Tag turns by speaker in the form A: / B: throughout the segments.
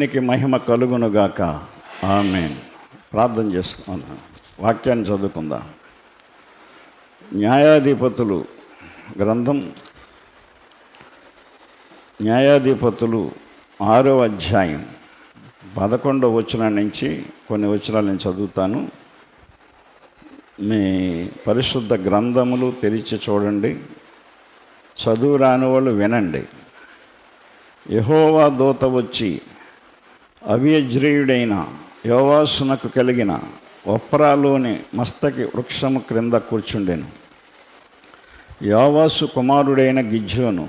A: దేవునికి మహిమ కలుగునుగాక. ఆమేన్. ప్రార్థన చేసుకుందాం, వాక్యాన్ని చదువుకుందాం. న్యాయాధిపతులు గ్రంథం, న్యాయాధిపతులు 6వ అధ్యాయం 11వ వచనం నుంచి కొన్ని వచనాలు నేను చదువుతాను. మీ పరిశుద్ధ గ్రంథములు తెరిచి చూడండి. చదువు రాని వాళ్ళు వినండి. యెహోవా దూత వచ్చి అవియజ్రీయుడైన యోవాసునకు కలిగిన ఒఫ్రాలోని మస్తకి వృక్షము క్రింద కూర్చుండెను. యోవాసు కుమారుడైన గిద్యోను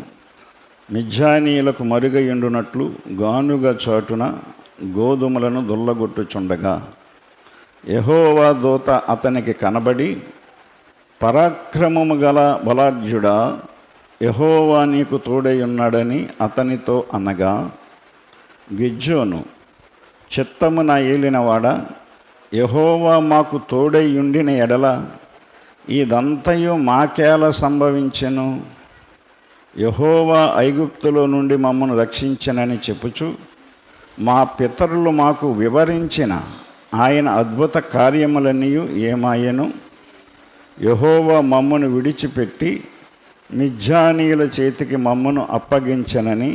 A: మిద్యానీయులకు మరుగయుండునట్లు గానుగ చాటున గోధుమలను దుల్లగొట్టుచుండగా యెహోవా దూత అతనికి కనబడి, పరాక్రమము గల బలాఢ్యుడా, యెహోవా నీకు తోడై ఉన్నాడని అతనితో అనగా, గిద్యోను, చిత్తమున ఏలినవాడా, యెహోవా మాకు తోడై ఉండిన ఎడల ఇదంతయు మాకేల సంభవించెను? యెహోవా ఐగుప్తులో నుండి మమ్మను రక్షించెనని చెప్పుచు మా పితరులు మాకు వివరించిన ఆయన అద్భుత కార్యములన్నీ ఏమాయెను? యెహోవా మమ్మను విడిచిపెట్టి మిద్యానీయుల చేతికి మమ్మను అప్పగించెనని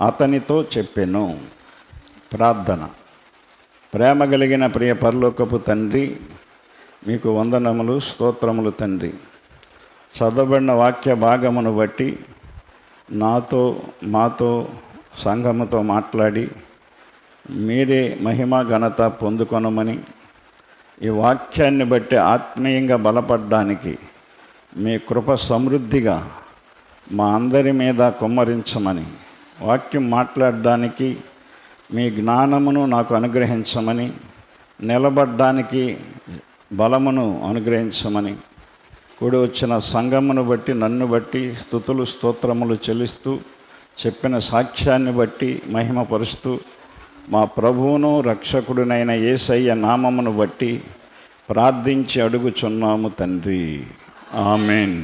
A: అతనితో చెప్పెను. ప్రార్థన. ప్రేమ కలిగిన ప్రియ పరలోకపు తండ్రి, మీకు వందనములు, స్తోత్రములు తండ్రి. చదవబడిన వాక్య భాగమును బట్టి నాతో, మాతో, సంఘముతో మాట్లాడి మీరే మహిమ ఘనత పొందుకొనమని, ఈ వాక్యాన్ని బట్టి ఆత్మీయంగా బలపడడానికి మీ కృప సమృద్ధిగా మా అందరి మీద కుమ్మరించమని, వాక్యం మాట్లాడడానికి మీ జ్ఞానమును నాకు అనుగ్రహించమని, నిలబడడానికి బలమును అనుగ్రహించమని, కూడి వచ్చిన సంఘమును బట్టి నన్ను బట్టి స్తుతులు స్తోత్రములు చెల్లిస్తూ చెప్పిన సాక్ష్యాన్ని బట్టి మహిమపరుస్తూ మా ప్రభువును రక్షకుడినైన యేసయ్య నామమును బట్టి ప్రార్థించి అడుగుచున్నాము తండ్రి. ఆమేన్.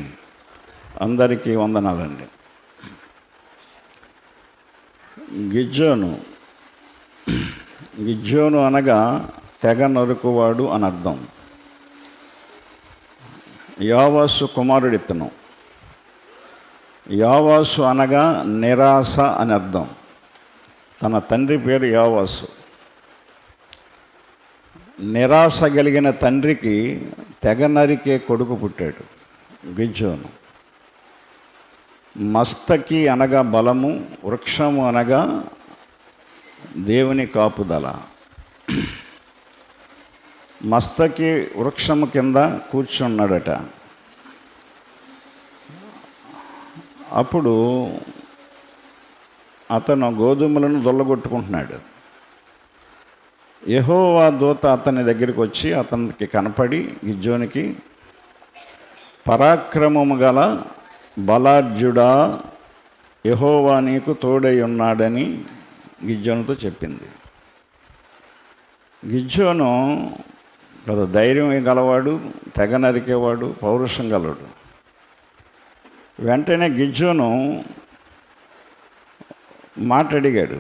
A: అందరికీ వందనాలండి. గిద్యోను అనగా తెగ నరుకువాడు అని అర్థం. యోవాసు కుమారుడితను. యోవాసు అనగా నిరాశ అని అర్థం. తన తండ్రి పేరు యోవాసు. నిరాశ కలిగిన తండ్రికి తెగ నరికే కొడుకు పుట్టాడు, గిద్యోను. మస్తకి అనగా బలము, వృక్షము అనగా దేవుని కాపుదల. మస్తకి వృక్షము కింద కూర్చున్నాడట. అప్పుడు అతను గోధుమలను దొల్లగొట్టుకుంటున్నాడు. యెహోవా దూత అతని దగ్గరికి వచ్చి అతనికి కనపడి, గిద్యోనికి, పరాక్రమము గల బలాఢ్యుడా, యెహోవా నీకు తోడై ఉన్నాడని గిద్యోనుతో చెప్పింది. గిద్యోను కదా ధైర్యం గలవాడు, తెగ నరికేవాడు, పౌరుషం గలవాడు. వెంటనే గిద్యోను మాట్లాడిగాడు,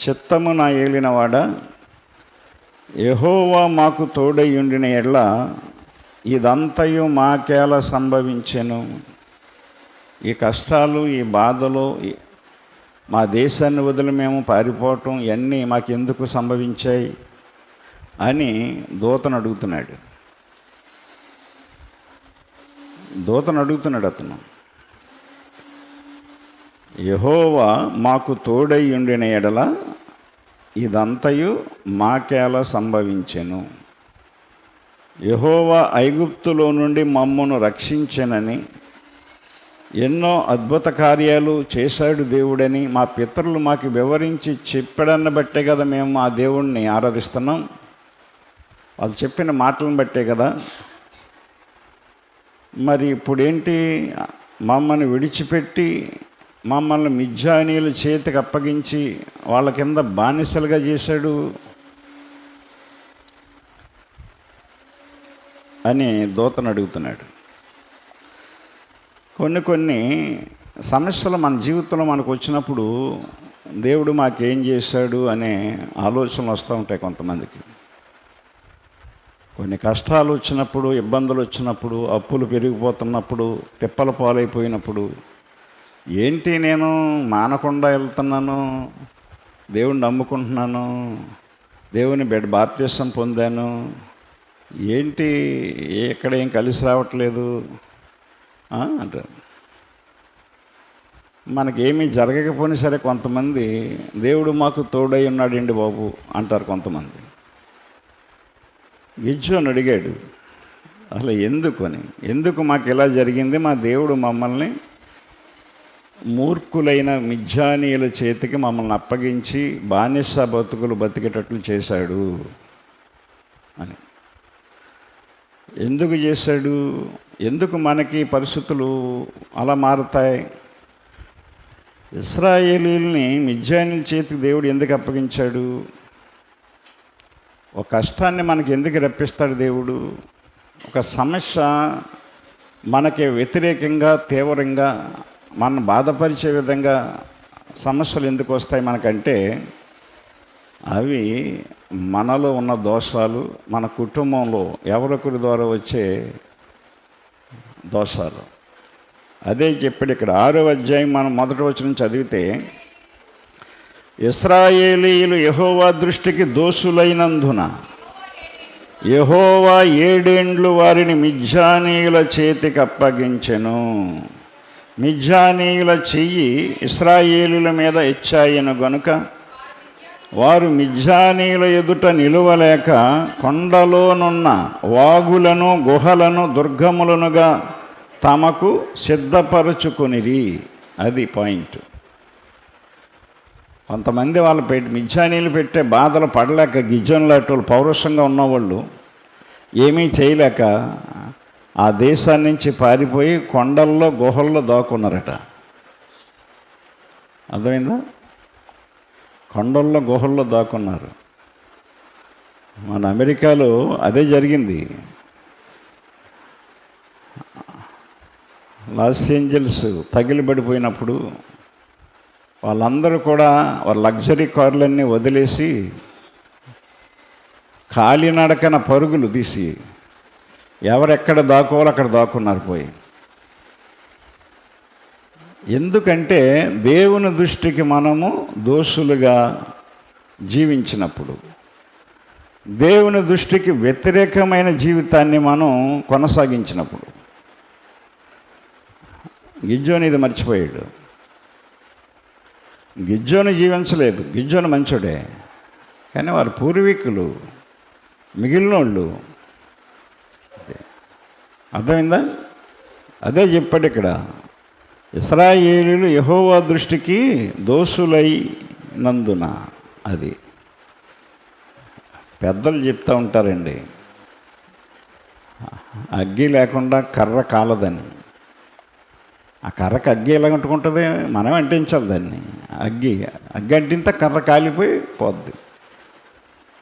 A: చిత్తము నా ఏలినవాడా, యెహోవా మాకు తోడై ఉండిన ఎడ్ల ఇదంతయు మాకేల సంభవించెను? ఈ కష్టాలు, ఈ బాధలు, మా దేశాన్ని వదిలి మేము పారిపోవటం ఇవన్నీ మాకెందుకు సంభవించాయి అని దూతను అడుగుతున్నాడు. అతను, యెహోవా మాకు తోడై ఉండిన ఎడల ఇదంతయు మాకేల సంభవించెను? యెహోవా ఐగుప్తులో నుండి మమ్మను రక్షించెనని, ఎన్నో అద్భుత కార్యాలు చేశాడు దేవుడని మా పితరులు మాకు వివరించి చెప్పాడన్న బట్టే కదా మేము ఆ దేవుణ్ణి ఆరాధిస్తున్నాం. వాళ్ళు చెప్పిన మాటలను బట్టే కదా. మరి ఇప్పుడేంటి, మమ్మల్ని విడిచిపెట్టి మమ్మల్ని మిద్యానీయుల చేతికి అప్పగించి వాళ్ళ కింద బానిసలుగా చేశాడు అని దూతను అడుగుతున్నాడు. కొన్ని సమస్యలు మన జీవితంలో మనకు వచ్చినప్పుడు దేవుడు మాకేం చేశాడు అనే ఆలోచనలు వస్తూ ఉంటాయి కొంతమందికి. కొన్ని కష్టాలు వచ్చినప్పుడు, ఇబ్బందులు వచ్చినప్పుడు, అప్పులు పెరిగిపోతున్నప్పుడు, తిప్పల పాలైపోయినప్పుడు, ఏంటి నేను మానకుండా వెళ్తున్నాను, దేవుణ్ణి నమ్ముకుంటున్నాను, దేవుని బాప్తిసం పొందాను, ఏంటి ఎక్కడ ఏం కలిసి రావట్లేదు అంటారు. మనకేమీ జరగకపోయినా సరే కొంతమంది దేవుడు మాకు తోడై ఉన్నాడండి బాబు అంటారు కొంతమంది. గిద్యోను అడిగాడు అసలు ఎందుకు మాకు ఇలా జరిగింది, మా దేవుడు మమ్మల్ని మూర్ఖులైన మిథ్యానీయుల చేతికి మమ్మల్ని అప్పగించి బానిస బతుకులు బతికేటట్లు చేశాడు అని. ఎందుకు చేశాడు, ఎందుకు మనకి పరిస్థితులు అలా మారుతాయి? ఇశ్రాయేలీల్ని మిద్యానీయుల చేతికి దేవుడు ఎందుకు అప్పగించాడు? ఒక కష్టాన్ని మనకి ఎందుకు రప్పిస్తాడు దేవుడు? ఒక సమస్య మనకి వ్యతిరేకంగా తీవ్రంగా మన బాధపరిచే విధంగా సమస్యలు ఎందుకు వస్తాయి మనకంటే, అవి మనలో ఉన్న దోషాలు, మన కుటుంబంలో ఎవరొకరి ద్వారా వచ్చే దోషాలు. అదే చెప్పాడు ఇక్కడ 6వ అధ్యాయం మనం మొదటి వచనం చదివితే, ఇశ్రాయేలీయులు యెహోవా దృష్టికి దోషులైనందున యెహోవా 7 ఏండ్లు వారిని మిద్యానీయుల చేతికి అప్పగించెను. మిద్యానీయుల చెయ్యి ఇశ్రాయేలుల మీద ఇచ్చాయను గనుక వారు మిద్యానీయుల ఎదుట నిలువలేక కొండలోనున్న వాగులను గుహలను దుర్గములనుగా తమకు సిద్ధపరుచుకొనిరి. అది పాయింట్. కొంతమంది వాళ్ళు మిద్యానీయులు పెట్టే బాధలు పడలేక గిద్యోనులాంటి పౌరుషంగా ఉన్నవాళ్ళు ఏమీ చేయలేక ఆ దేశాన్ని నుంచి పారిపోయి కొండల్లో గుహల్లో దాక్కున్నారట. అర్థమైందా? కొండల్లో గుహల్లో దాక్కున్నారు. మన అమెరికాలో అదే జరిగింది. లాస్ ఏంజల్స్ తగిలిబడిపోయినప్పుడు వాళ్ళందరూ కూడా వాళ్ళ లగ్జరీ కార్లన్నీ వదిలేసి కాలినడకన పరుగులు తీసి ఎవరెక్కడ దాక్కోవాలో అక్కడ దాక్కున్నారు పోయి. ఎందుకంటే దేవుని దృష్టికి మనము దోషులుగా జీవించినప్పుడు, దేవుని దృష్టికి వ్యతిరేకమైన జీవితాన్ని మనం కొనసాగించినప్పుడు. గిద్యోను ఇది మర్చిపోయాడు. గిద్యోను జీవించలేదు, గిద్యోను మంచోడే, కానీ వారి పూర్వీకులు మిగిలినోళ్ళు. అర్థమైందా? అదే చెప్పాడు ఇక్కడ, ఇశ్రాయేలీయులు యెహోవా దృష్టికి దోషులైనందున. అది పెద్దలు చెప్తూ ఉంటారండి, అగ్గి లేకుండా కర్ర కాలదని. ఆ కర్రకి అగ్గి ఎలా అంటుకుంటుంది? మనం అంటించాలి దాన్ని. అగ్గి అంటింతే కర్ర కాలిపోయి పోద్ది.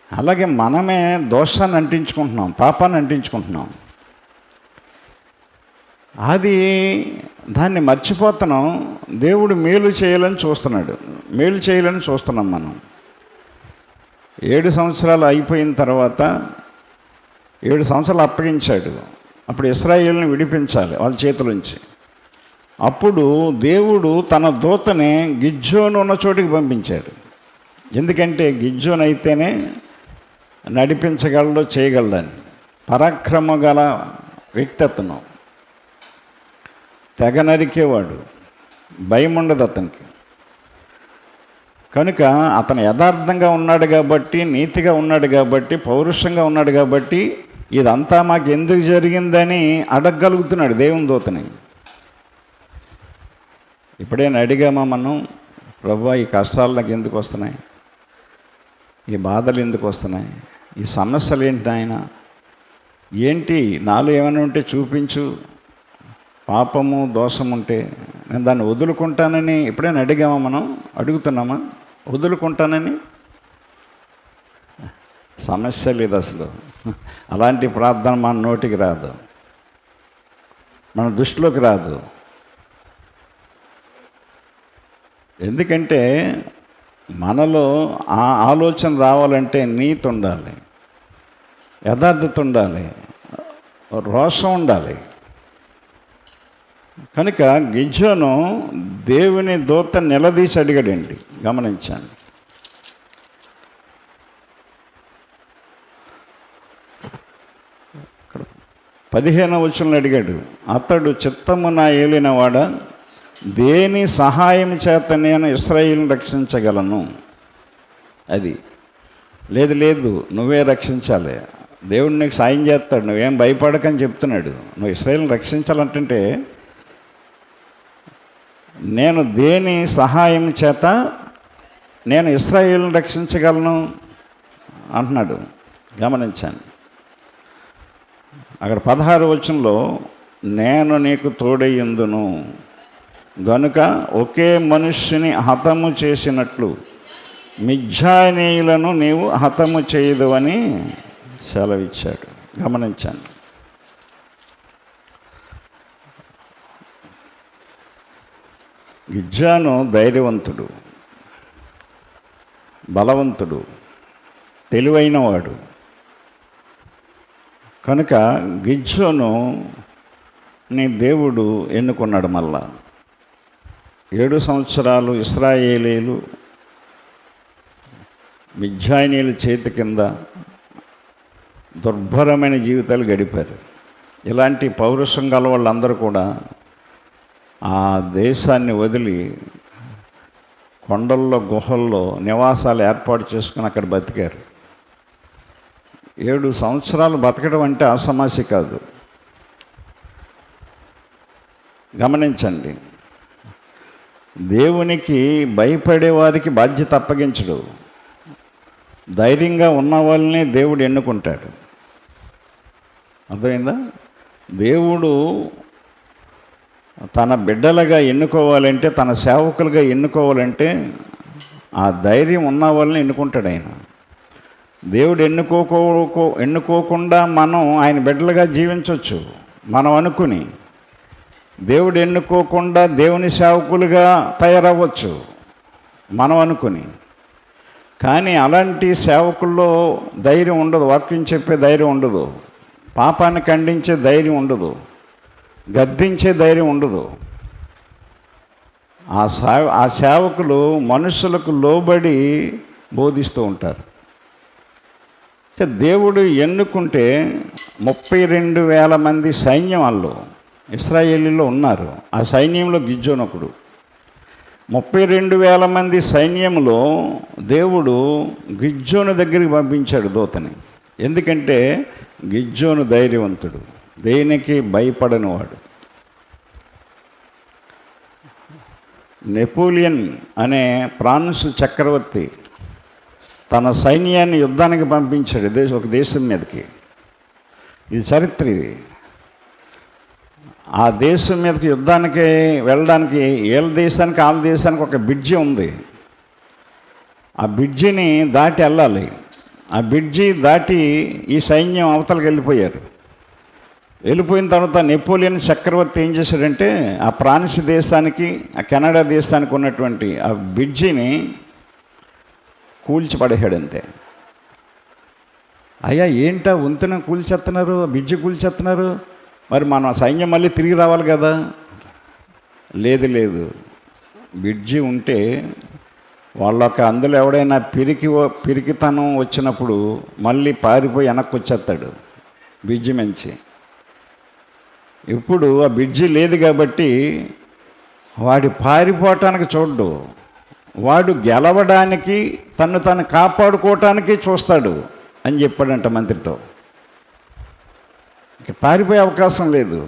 A: అలాగే మనమే దోషాన్ని అంటించుకుంటున్నాం, పాపాన్ని అంటించుకుంటున్నాం. అది దాన్ని మర్చిపోతున్నాం. దేవుడు మేలు చేయాలని చూస్తున్నాడు, మేలు చేయాలని చూస్తున్నాం మనం. 7 సంవత్సరాలు అయిపోయిన తర్వాత 7 సంవత్సరాలు అప్పగించాడు. అప్పుడు ఇశ్రాయేలుని విడిపించాలి వాళ్ళ చేతులుంచి. అప్పుడు దేవుడు తన దూతని గిద్యోను ఉన్న చోటికి పంపించాడు. ఎందుకంటే గిద్యోను అయితేనే నడిపించగలడు, చేయగలడని. పరాక్రమ గల వ్యక్తిత్వం, తెగ నరికేవాడు, భయం ఉండదు అతనికి. కనుక అతను యథార్థంగా ఉన్నాడు కాబట్టి, నీతిగా ఉన్నాడు కాబట్టి, పౌరుషంగా ఉన్నాడు కాబట్టి ఇదంతా మాకు ఎందుకు జరిగిందని అడగగలుగుతున్నాడు దేవుని దూతని. ఇప్పుడైనా అడిగామా మనం, ప్రభువా ఈ కష్టాలు నాకు ఎందుకు వస్తున్నాయి, ఈ బాధలు ఎందుకు వస్తున్నాయి, ఈ సమస్యలు ఏంటి ఆయన, ఏంటి నాలో ఏమైనా ఉంటే చూపించు, పాపము దోషం ఉంటే నేను దాన్ని వదులుకుంటానని ఎప్పుడైనా అడిగామా మనం? అడుగుతున్నామా వదులుకుంటానని? సమస్య లేదు అసలు. అలాంటి ప్రార్థన మన నోటికి రాదు, మన దృష్టిలోకి రాదు. ఎందుకంటే మనలో ఆ ఆలోచన రావాలంటే నీతి ఉండాలి, యథార్థత ఉండాలి, రోషం ఉండాలి. కనుక గిద్యోను దేవుని దూత నిలదీసి అడిగాడండి. గమనించాను. ఇక్కడ 15వ వచనంలో అడిగాడు, అతడు చిత్తమున ఏలినవాడ, దేని సహాయం చేత నేను ఇశ్రాయేలును రక్షించగలను? అది లేదు నువ్వే రక్షించాలి, దేవుడు నీకు సాయం చేస్తాడు, నువ్వేం భయపడకని చెప్తున్నాడు. నువ్వు ఇశ్రాయేలును రక్షించాలంటే నేను దేని సహాయం చేత నేను ఇశ్రాయేలును రక్షించగలను అంటున్నాడు. గమనించాను. అక్కడ 16వ వచనంలో నేను నీకు తోడయ్యుందును గనుక ఒకే మనుష్యుని హతము చేసినట్లు మిద్యానీయులను నీవు హతము చేయదు అని సెలవిచ్చాడు. గమనించాను. గిద్యోను ధైర్యవంతుడు, బలవంతుడు, తెలివైనవాడు. కనుక గిద్యోను నీ దేవుడు ఎన్నుకున్నాడు. మళ్ళా 7 సంవత్సరాలు ఇశ్రాయేలీలు మిద్యానీయుల చేతి కింద దుర్భరమైన జీవితాలు గడిపారు. ఇలాంటి పౌరుషం గల వాళ్ళందరూ కూడా ఆ దేశాన్ని వదిలి కొండల్లో గుహల్లో నివాసాలు ఏర్పాటు చేసుకుని అక్కడ బతికారు. 7 సంవత్సరాలు బతకడం అంటే అసమస్య కాదు. గమనించండి. దేవునికి భయపడే వారికి బాధ్యత అప్పగించడు. ధైర్యంగా ఉన్న వాళ్ళని దేవుడు ఎన్నుకుంటాడు. అర్థమైందా? దేవుడు తన బిడ్డలుగా ఎన్నుకోవాలంటే, తన సేవకులుగా ఎన్నుకోవాలంటే ఆ ధైర్యం ఉన్న వాళ్ళని ఎన్నుకుంటాడు ఆయన. దేవుడు ఎన్నుకోకుండా మనం ఆయన బిడ్డలుగా జీవించవచ్చు మనం అనుకుని. దేవుడు ఎన్నుకోకుండా దేవుని సేవకులుగా తయారవ్వచ్చు మనం అనుకుని. కానీ అలాంటి సేవకుల్లో ధైర్యం ఉండదు, వాక్యం చెప్పే ధైర్యం ఉండదు, పాపాన్ని ఖండించే ధైర్యం ఉండదు, గద్దించే ధైర్యం ఉండదు. ఆ సేవకులు మనుషులకు లోబడి బోధిస్తూ ఉంటారు. దేవుడు ఎన్నుకుంటే 32,000 మంది సైన్యం వాళ్ళు ఇశ్రాయేలీలో ఉన్నారు. ఆ సైన్యంలో గిద్యోను ఒకడు. 32,000 మంది సైన్యంలో దేవుడు గిద్యోను దగ్గరికి పంపించాడు దూతని. ఎందుకంటే గిద్యోను ధైర్యవంతుడు, దేనికి భయపడని వాడు. నెపోలియన్ అనే ఫ్రాన్స్ చక్రవర్తి తన సైన్యాన్ని యుద్ధానికి పంపించాడు ఒక దేశం మీదకి. ఇది చరిత్ర. ఇది ఆ దేశం మీదకి యుద్ధానికి వెళ్ళడానికి వీళ్ళ దేశానికి వాళ్ళ దేశానికి ఒక బ్రిడ్జి ఉంది. ఆ బ్రిడ్జిని దాటి వెళ్ళాలి. ఆ బ్రిడ్జి దాటి ఈ సైన్యం అవతలకి వెళ్ళిపోయారు. వెళ్ళిపోయిన తర్వాత నెపోలియన్ చక్రవర్తి ఏం చేశాడంటే ఆ ఫ్రాన్స్ దేశానికి, ఆ కెనడా దేశానికి ఉన్నటువంటి ఆ బ్రిడ్జిని కూల్చి పడేశాడు. అంతే. అయ్యా ఏంటా వంతెన కూల్చేస్తున్నారు, బ్రిడ్జి కూల్చేస్తున్నారు, మరి మన సైన్యం మళ్ళీ తిరిగి రావాలి కదా. లేదు, బ్రిడ్జి ఉంటే వాళ్ళొక అందులో ఎవడైనా పిరికితనం వచ్చినప్పుడు మళ్ళీ పారిపోయి వెనక్కి వచ్చేస్తాడు బ్రిడ్జి మంచి. ఇప్పుడు ఆ బ్రిడ్జి లేదు కాబట్టి వాడు పారిపోవటానికి చూడ్డు, వాడు గెలవడానికి తను కాపాడుకోవటానికి చూస్తాడు అని చెప్పాడంట మంత్రితో. ఇక పారిపోయే అవకాశం లేదు.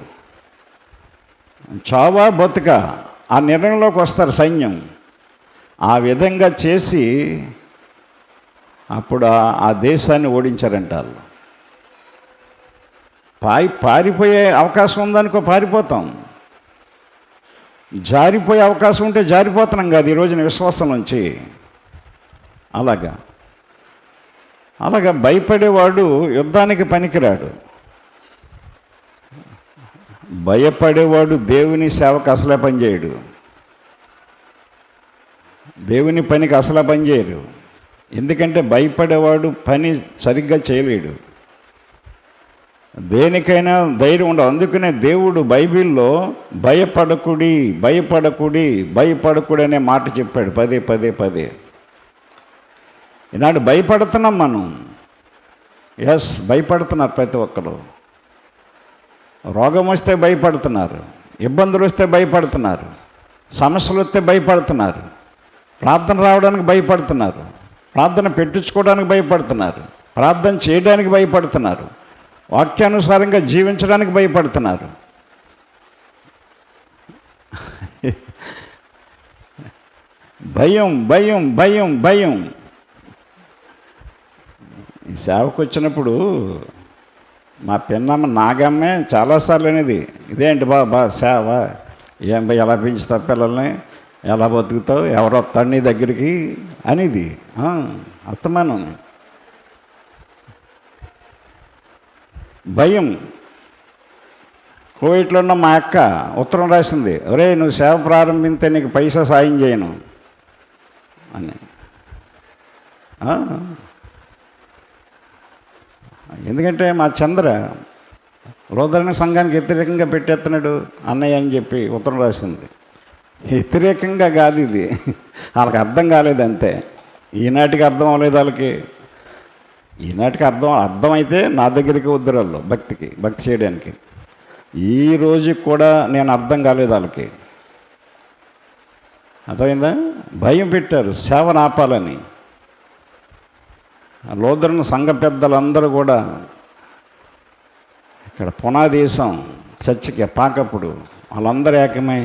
A: చావా బతుక ఆ నిర్ణయంలోకి వస్తారు సైన్యం. ఆ విధంగా చేసి అప్పుడు ఆ దేశాన్ని ఓడించారంట వాళ్ళు. పారిపోయే అవకాశం ఉందనుకో పారిపోతాం, జారిపోయే అవకాశం ఉంటే జారిపోతున్నాం కాదు ఈ రోజున విశ్వాసం నుంచి. అలాగా భయపడేవాడు యుద్ధానికి పనికిరాడు. భయపడేవాడు దేవుని సేవకు అసలే పనిచేయడు. దేవుని పనికి అసలు పని చేయరు. ఎందుకంటే భయపడేవాడు పని సరిగ్గా చేయలేడు. దేనికైనా ధైర్యం ఉండదు. అందుకనే దేవుడు బైబిల్లో భయపడకుడి భయపడకుడి భయపడకుడి అనే మాట చెప్పాడు పదే పదే పదే. ఈనాడు భయపడుతున్నాం మనం. ఎస్, భయపడుతున్నారు ప్రతి ఒక్కరు. రోగం వస్తే భయపడుతున్నారు, ఇబ్బందులు వస్తే భయపడుతున్నారు, సమస్యలు వస్తే భయపడుతున్నారు, ప్రార్థన రావడానికి భయపడుతున్నారు, ప్రార్థన పెట్టించుకోవడానికి భయపడుతున్నారు, ప్రార్థన చేయడానికి భయపడుతున్నారు, వాక్యానుసారంగా జీవించడానికి భయపడుతున్నారు. భయం భయం భయం భయం. ఈ సేవకు వచ్చినప్పుడు మా పిన్నమ్మ నాగమ్మే చాలాసార్లు అనేది, ఇదేంటి బా సేవ, ఏం బా ఎలా పెంచుతావు పిల్లల్ని, ఎలా బతుకుతావు, ఎవరు వస్తాడు నీ దగ్గరికి అనేది. అత్తమానం భయం. కోవిట్లో ఉన్న మా అక్క ఉత్తరం రాసింది, ఒరే నువ్వు సేవ ప్రారంభిస్తే నీకు పైసా సాయం చేయను అని. ఎందుకంటే మా చంద్ర రోదరణ సంఘానికి వ్యతిరేకంగా పెట్టేస్తున్నాడు అన్నయ్య అని చెప్పి ఉత్తరం రాసింది. వ్యతిరేకంగా కాదు ఇది, వాళ్ళకి అర్థం కాలేదు అంతే. ఈనాటికి అర్థం అవ్వలేదు వాళ్ళకి. ఈనాటికి అర్థమైతే నా దగ్గరికి వద్దురు వాళ్ళు భక్తి చేయడానికి. ఈ రోజుకి కూడా నేను అర్థం కాలేదు వాళ్ళకి. అర్థమైందా? భయం పెట్టారు సేవను ఆపాలని. లోదరణ సంఘ పెద్దలందరూ కూడా ఇక్కడ పునాదేశం చర్చికి పాకప్పుడు వాళ్ళందరూ ఏకమై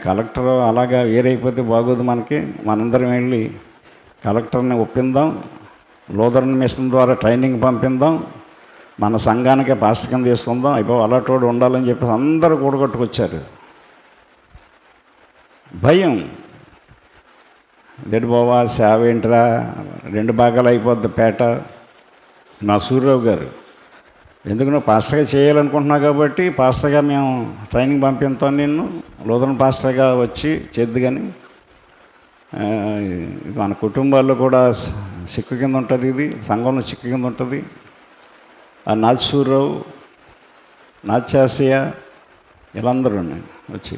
A: కలెక్టర్ అలాగా వేరైపోతే బాగోదు మనకి, మనందరం వెళ్ళి కలెక్టర్ని ఒప్పిందాం, లోదరణ మిషన్ ద్వారా ట్రైనింగ్ పంపిందాం, మన సంఘానికే పాస్టర్ కింద తీసుకుందాం, అలాంటి ఉండాలని చెప్పి అందరూ కూడగట్టుకొచ్చారు. భయం. ఇదేంటి బావా సేవ ఏంట్రా, 2 భాగాలు అయిపోద్ది పేట. నా సూర్యరావు గారు, ఎందుకు నువ్వు పాస్టర్గా చేయాలనుకుంటున్నావు కాబట్టి పాస్టర్గా మేము ట్రైనింగ్ పంపిస్తాం, నిన్ను లోదరణ పాస్టర్గా వచ్చి చేద్దు. కానీ మన కుటుంబాల్లో కూడా చిక్కు కింద ఉంటుంది, ఇది సంఘంలో చిక్కు కింద ఉంటుంది. ఆ నాచూరావు, నాచాసియ వీళ్ళందరూ వచ్చి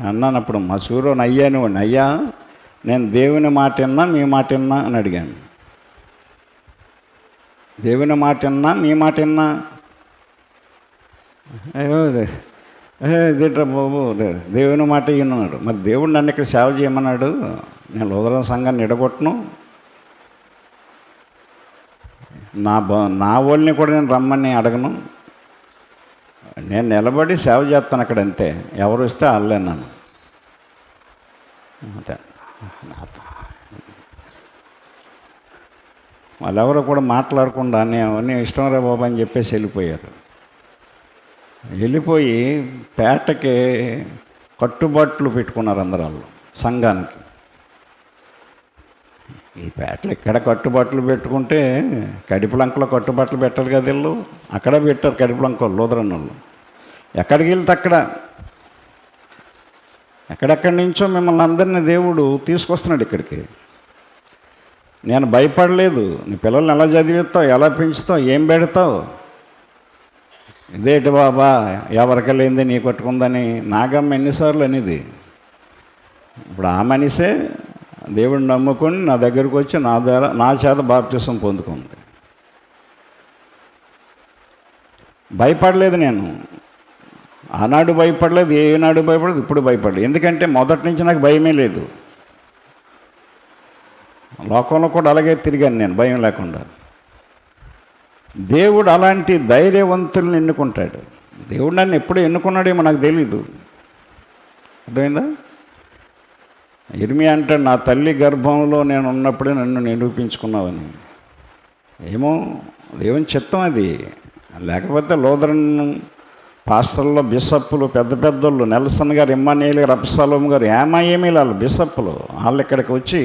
A: అన్నాను. అప్పుడు మా సూర్యుని అయ్యాను, అయ్యా నేను దేవుని మాట విన్నా మీ మాట విన్నా అని అడిగాను. దేవుని మాట విన్నా మీ మాట విన్నా, ఇదేట్రా బాబు దేవుని మాట విన్నాడు. మరి దేవుడు నన్ను ఇక్కడ సేవ చేయమన్నాడు, నేను లోదరణ సంఘాన్ని ఎడగొట్టను, నా వాళ్ళని కూడా నేను రమ్మని అడగను, నేను నిలబడి సేవ చేస్తాను అక్కడ అంతే, ఎవరు వస్తే వాళ్ళేనాను అంతే. వాళ్ళెవరో కూడా మాట్లాడకుండా నేను ఇష్టం రా బాబు అని చెప్పేసి వెళ్ళిపోయారు. వెళ్ళిపోయి పేటకి కట్టుబాట్లు పెట్టుకున్నారు అందరూ వాళ్ళు సంఘానికి. ఈ పేటలు ఇక్కడ కట్టుబాట్లు పెట్టుకుంటే కడిపులంకలో కట్టుబాట్లు పెట్టారు కదా వీళ్ళు, అక్కడ పెట్టారు కడిపులంకలు లోదరన్న వాళ్ళు. ఎక్కడికి వెళ్తే అక్కడ ఎక్కడెక్కడి నుంచో మిమ్మల్ని అందరినీ దేవుడు తీసుకొస్తున్నాడు ఇక్కడికి. నేను భయపడలేదు. నీ పిల్లల్ని ఎలా చదివిస్తావు, ఎలా పెంచుతావు, ఏం పెడతావు, ఇదేంటి బాబా ఎవరికి లేనిది నీ కొట్టుకుందని నాగమ్మ ఎన్నిసార్లు అనేది. ఇప్పుడు ఆ మనిషే దేవుడిని నమ్ముకొని నా దగ్గరకు వచ్చి నా చేత బాప్తిసం పొందుకుంది. భయపడలేదు నేను, ఆనాడు భయపడలేదు, ఏనాడు భయపడలేదు, ఇప్పుడు భయపడలేదు. ఎందుకంటే మొదటి నుంచి నాకు భయమే లేదు. లోకంలో కూడా అలాగే తిరిగాను నేను భయం లేకుండా. దేవుడు అలాంటి ధైర్యవంతుల్ని ఎన్నుకుంటాడు. దేవుడు నన్ను ఎప్పుడు ఎన్నుకున్నాడేమో నాకు తెలీదు. అర్థమైందా? ఇర్మియా అంటే నా తల్లి గర్భంలో నేను ఉన్నప్పుడే నన్ను నిరూపించుకున్నావని. ఏమో దేవుని చిత్తం అది. లేకపోతే లోదరన్ పాస్టర్లో బిషప్పులు పెద్ద పెద్దోళ్ళు, నెల్సన్ గారు, ఇమ్మానుయేల్ గారు, అబ్షాలోం గారు, ఏమీ వాళ్ళు బిషప్పులు. వాళ్ళు ఇక్కడికి వచ్చి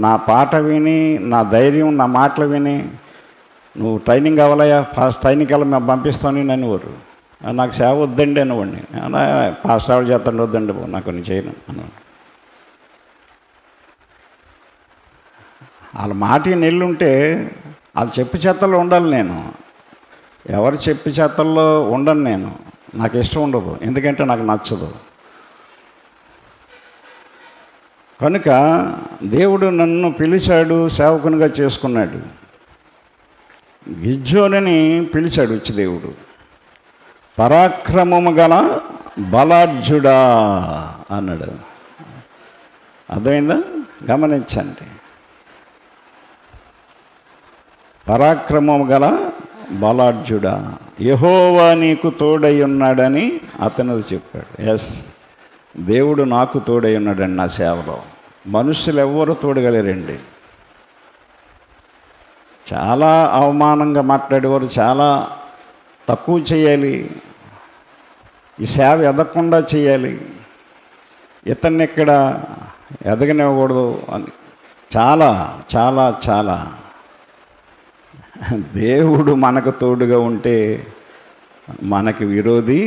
A: నా పాట విని, నా ధైర్యం, నా మాటలు విని, నువ్వు ట్రైనింగ్ కావాలయ్యా, ఫాస్ట్ ట్రైనింగ్ వెళ్ళి మేము పంపిస్తాను అనేవారు. నాకు సేవ వద్దండి అనేవాడిని. పాస్టర్ చేతండి, వద్దండి నాకు కొన్ని చేయను అన్నాడు. వాళ్ళ మాటకి నెల్లుంటే వాళ్ళు చెప్పి చేతల్లో ఉండాలి. నేను ఎవరు చెప్పి చేతల్లో ఉండను. నాకు ఇష్టం ఉండదు, ఎందుకంటే నాకు నచ్చదు. కనుక దేవుడు నన్ను పిలిచాడు, సేవకునిగా చేసుకున్నాడు. గిద్యోనుని పిలిచాడు వచ్చి దేవుడు, పరాక్రమము గల బలాఢ్యుడా అన్నాడు. అర్థమైందా? గమనించండి. పరాక్రమము గల బలాఢ్యుడా, యెహోవా నీకు తోడై ఉన్నాడని అతను చెప్పాడు. ఎస్, దేవుడు నాకు తోడై ఉన్నాడండి నా సేవలో. మనుషులు ఎవ్వరూ తోడగలేరండి. చాలా అవమానంగా మాట్లాడేవారు, చాలా తక్కువ చేయాలి, ఈ సేవ ఎదగకుండా చేయాలి, ఇతన్ని ఇక్కడ ఎదగనివ్వకూడదు అని చాలా చాలా చాలా. దేవుడు మనకు తోడుగా ఉంటే మనకి విరోధి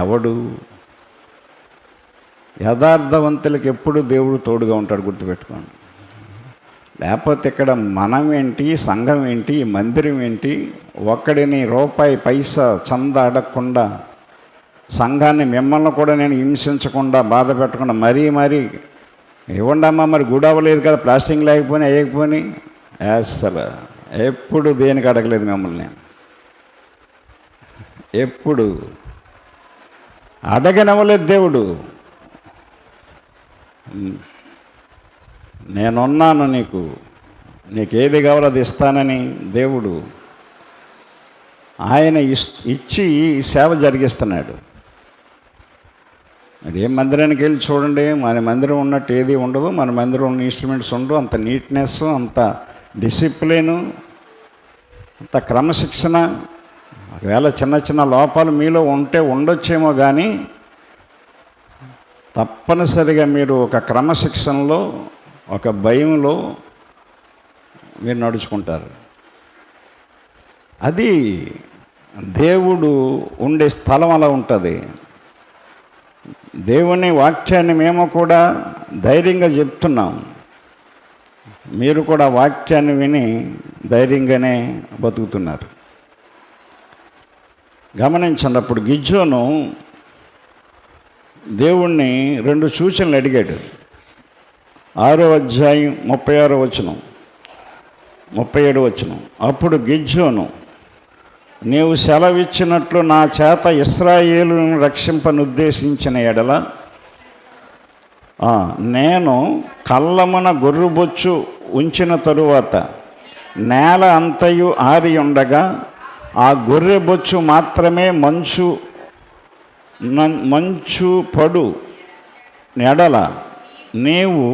A: ఎవడు? యథార్థవంతులకు ఎప్పుడు దేవుడు తోడుగా ఉంటాడు, గుర్తుపెట్టుకోండి. లేకపోతే ఇక్కడ మనం ఏంటి, సంఘం ఏంటి, మందిరం ఏంటి, ఒక్కడిని రూపాయి పైసా చందా అడగకుండా, సంఘాన్ని మిమ్మల్ని కూడా నేను హింసించకుండా, బాధ పెట్టకుండా మరీ ఇవ్వండి అమ్మా, మరి గుడి అవ్వలేదు కదా, ప్లాస్టింగ్ లేకపోయినా వేయకపోయి, అసలు ఎప్పుడు దేనికి అడగలేదు మిమ్మల్ని. నేను ఎప్పుడు అడగనివ్వలేదు దేవుడు. నేనున్నాను, నీకేది కావాలో అది ఇస్తానని దేవుడు ఆయన ఇచ్చి సేవ జరిగిస్తున్నాడు. మరి ఏ మందిరానికి వెళ్ళి చూడండి, మన మందిరం ఉన్నట్టు ఏది ఉండదు. మన మందిరం ఉన్న ఇన్స్ట్రుమెంట్స్ ఉండవు, అంత నీట్నెస్, అంత డిసిప్లిను, అంత క్రమశిక్షణ. ఒకవేళ చిన్న చిన్న లోపాలు మీలో ఉండొచ్చేమో, కానీ తప్పనిసరిగా మీరు ఒక క్రమశిక్షణలో, ఒక భయంలో మీరు నడుచుకుంటారు. అది దేవుడు ఉండే స్థలం అలా ఉంటుంది. దేవుని వాక్యాన్ని మేము కూడా ధైర్యంగా చెప్తున్నాం. మీరు కూడా వాక్యాన్ని విని ధైర్యంగానే బతుకుతున్నారు. గమనించండి. అప్పుడు గిద్యోను దేవుణ్ణి 2 సూచనలు అడిగాడు. 6వ అధ్యాయం 36వ వచనం, 37వ వచనం. అప్పుడు గిద్యోను, నీవు సెలవిచ్చినట్లు నా చేత ఇశ్రాయేలును రక్షింపనుద్దేశించిన ఎడల నేను కళ్ళమున గొర్రెబొచ్చు ఉంచిన తరువాత నేల అంతయు ఆరి ఉండగా ఆ గొర్రెబొచ్చు మాత్రమే మంచు పడు ఎడల నీవు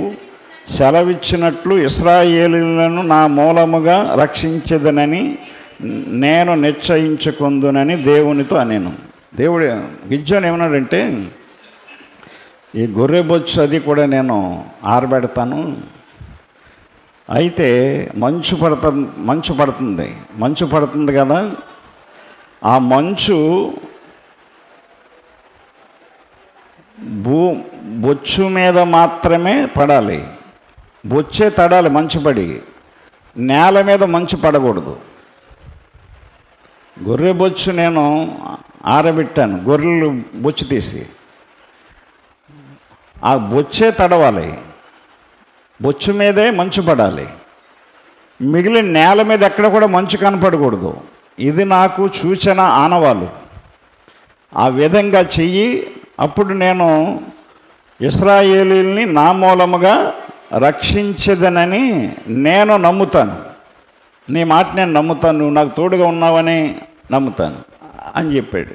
A: సెలవిచ్చినట్లు ఇశ్రాయేలులను నా మూలముగా రక్షించదనని నేను నిశ్చయించుకుందునని దేవునితో అనేను. దేవుడు గిద్యోను ఏమన్నాడంటే, ఈ గొర్రెబొచ్చు అది కూడా నేను ఆరబెడతాను. అయితే మంచు పడుతుంది కదా, ఆ మంచు బొచ్చు మీద మాత్రమే పడాలి. బొచ్చే తడాలి మంచు పడి, నేల మీద మంచు పడకూడదు. గొర్రె బొచ్చు నేను ఆరబెట్టాను, గొర్రెలు బొచ్చు తీసి, ఆ బొచ్చే తడవాలి, బొచ్చు మీదే మంచు పడాలి. మిగిలిన నేల మీద ఎక్కడ కూడా మంచు కనపడకూడదు. ఇది నాకు సూచన, ఆనవాలు. ఆ విధంగా చెయ్యి, అప్పుడు నేను ఇశ్రాయేలీల్ని నా మూలముగా రక్షించదనని నేను నమ్ముతాను. నీ మాట నేను నమ్ముతాను, నువ్వు నాకు తోడుగా ఉన్నావని నమ్ముతాను అని చెప్పాడు.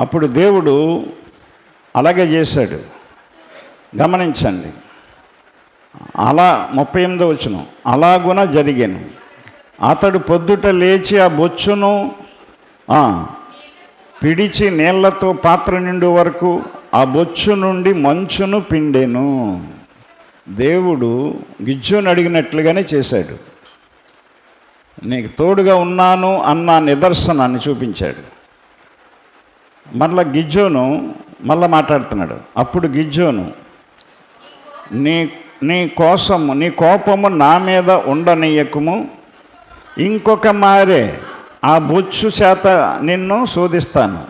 A: అప్పుడు దేవుడు అలాగే చేశాడు. గమనించండి. అలా 38వ వచనం, అలాగున జరిగాను. అతడు పొద్దుట లేచి ఆ బొచ్చును పిడిచి నీళ్లతో పాత్ర నిండు వరకు ఆ బొచ్చు నుండి మంచును పిండెను. దేవుడు గిద్యోను అడిగినట్లుగానే చేశాడు. నీకు తోడుగా ఉన్నాను అన్న నిదర్శనాన్ని చూపించాడు. మళ్ళా గిజ్జోను మళ్ళా మాట్లాడుతున్నాడు. అప్పుడు గిజ్జోను, నీ నీ కోపము నా మీద ఉండనీయకుము, ఇంకొక మారే ఆ బొచ్చు చేత నిన్ను శోధిస్తాను,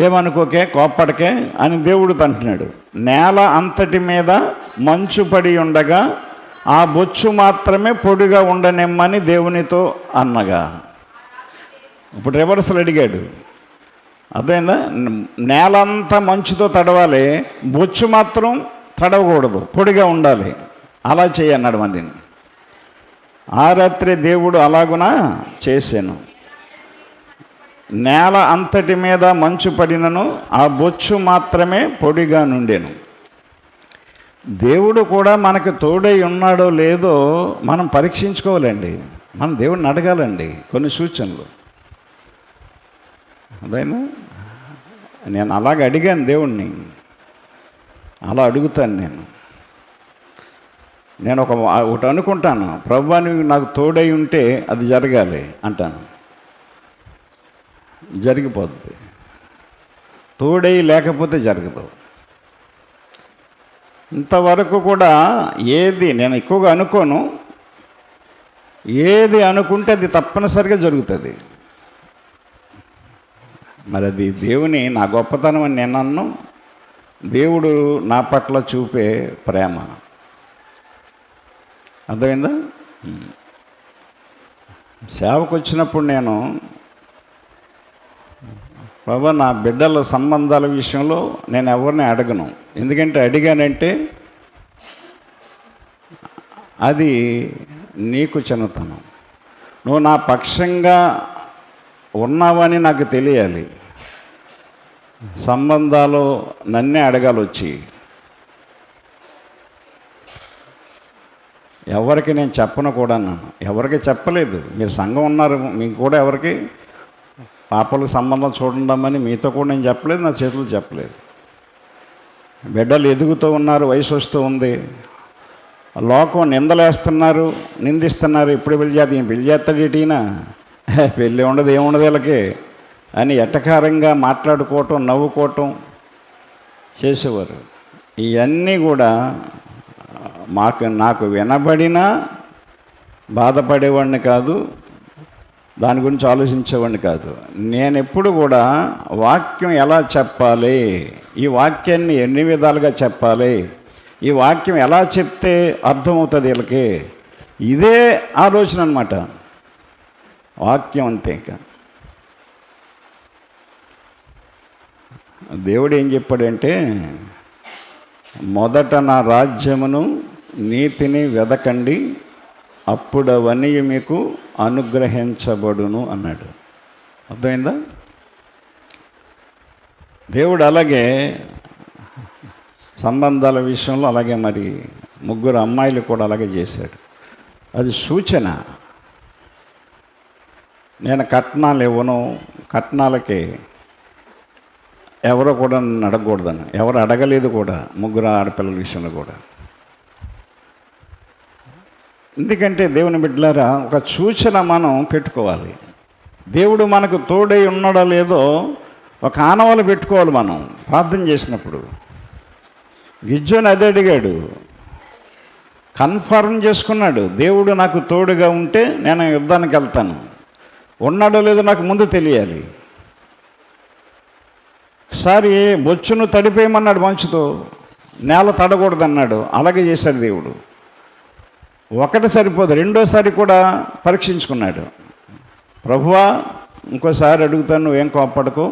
A: ఏమనుకోకే, కోప్పడికే అని దేవుడు అంటున్నాడు. నేల అంతటి మీద మంచు పడి ఉండగా ఆ బొచ్చు మాత్రమే పొడిగా ఉండనిమ్మని దేవునితో అన్నగా. ఇప్పుడు రివర్సల్ అడిగాడు, అర్థమైందా? నేలంతా మంచుతో తడవాలి, బొచ్చు మాత్రం తడవకూడదు, పొడిగా ఉండాలి, అలా చేయన్నాడు. మరి ఆ రాత్రి దేవుడు అలాగున చేశాను. నేల అంతటి మీద మంచు పడినను ఆ బొచ్చు మాత్రమే పొడిగా నుండెను. దేవుడు కూడా మనకు తోడై ఉన్నాడో లేదో మనం పరీక్షించుకోవాలండి. మనం దేవుడిని అడగాలండి కొన్ని సూచనలు. అదైనా నేను అలాగ అడిగాను దేవుణ్ణి, అలా అడుగుతాను. నేను ఒకటి అనుకుంటాను, ప్రభువా నువ్వు నాకు తోడై ఉంటే అది జరగాలి అంటాను, జరిగిపోద్ది. తోడై లేకపోతే జరగదు. ఇంతవరకు కూడా నేను ఎక్కువగా అనుకోను, ఏది అనుకుంటే అది తప్పనిసరిగా జరుగుతుంది. మరి అది దేవుని నా గొప్పతనం అని నేను అన్ను, దేవుడు నా పట్ల చూపే ప్రేమ. అర్థమైందా? సేవకు వచ్చినప్పుడు నేను, బాబా నా బిడ్డల సంబంధాల విషయంలో నేను ఎవరిని అడగను. ఎందుకంటే అడిగానంటే అది నీకు చిన్నతనం. నువ్వు నా పక్షంగా ఉన్నావని నాకు తెలియాలి. సంబంధాలు నన్నే అడగాలి వచ్చి. ఎవరికి నేను చెప్పను కూడా, ఎవరికి చెప్పలేదు. మీరు సంఘం ఉన్నారు, మీకు కూడా ఎవరికి పాపలకు సంబంధం చూడండమని మీతో కూడా నేను చెప్పలేదు, నా చేతులు చెప్పలేదు. బిడ్డలు ఎదుగుతూ ఉన్నారు, వయసు వస్తూ ఉంది, లోకం నిందలేస్తున్నారు, నిందిస్తున్నారు. ఇప్పుడు పెళ్లి చేస్తాడు ఇటీనా, పెళ్ళి ఉండదు, ఏముండదు వీళ్ళకి అని ఎట్టకారంగా మాట్లాడుకోవటం, నవ్వుకోవటం చేసేవారు. ఇవన్నీ కూడా నాకు వినబడినా బాధపడేవాడిని కాదు, దాని గురించి ఆలోచించేవాడిని కాదు. నేను ఎప్పుడు కూడా వాక్యం ఎలా చెప్పాలి, ఈ వాక్యాన్ని ఎన్ని విధాలుగా చెప్పాలి, ఈ వాక్యం ఎలా చెప్తే అర్థమవుతుంది వీళ్ళకి, ఇదే ఆలోచన అన్నమాట. వాక్యం అంతే. ఇంకా దేవుడు ఏం చెప్పాడంటే, మొదట నా రాజ్యమును నీతిని వెదకండి, అప్పుడు అవన్నీ మీకు అనుగ్రహించబడును అన్నాడు. అర్థమైందా? దేవుడు అలాగే సంబంధాల విషయంలో అలాగే మరి 3 అమ్మాయిలు కూడా అలాగే చేశాడు. అది సూచన. నేను కట్నాలు ఇవ్వను, కట్నాలకి ఎవరో కూడా నన్ను అడగకూడదని, ఎవరు అడగలేదు కూడా 3 ఆడపిల్లల విషయంలో కూడా. ఎందుకంటే దేవుని బిడ్డలారా, ఒక సూచన మనం పెట్టుకోవాలి. దేవుడు మనకు తోడై ఉన్నాడో లేదో ఒక ఆనవాలు పెట్టుకోవాలి మనం ప్రార్థన చేసినప్పుడు. గిజ్జోని అదే అడిగాడు, కన్ఫర్మ్ చేసుకున్నాడు. దేవుడు నాకు తోడుగా ఉంటే నేను యుద్ధానికి వెళ్తాను, ఉన్నాడో లేదో నాకు ముందు తెలియాలి. ఒకసారి బొచ్చును తడిపేయమన్నాడు మంచుతో, నేల తడకూడదన్నాడు, అలాగే చేశాడు దేవుడు. ఒకటి సరిపోదు, రెండోసారి కూడా పరీక్షించుకున్నాడు. ప్రభువా ఇంకోసారి అడుగుతాను, నువ్వేం కోప్పడకు,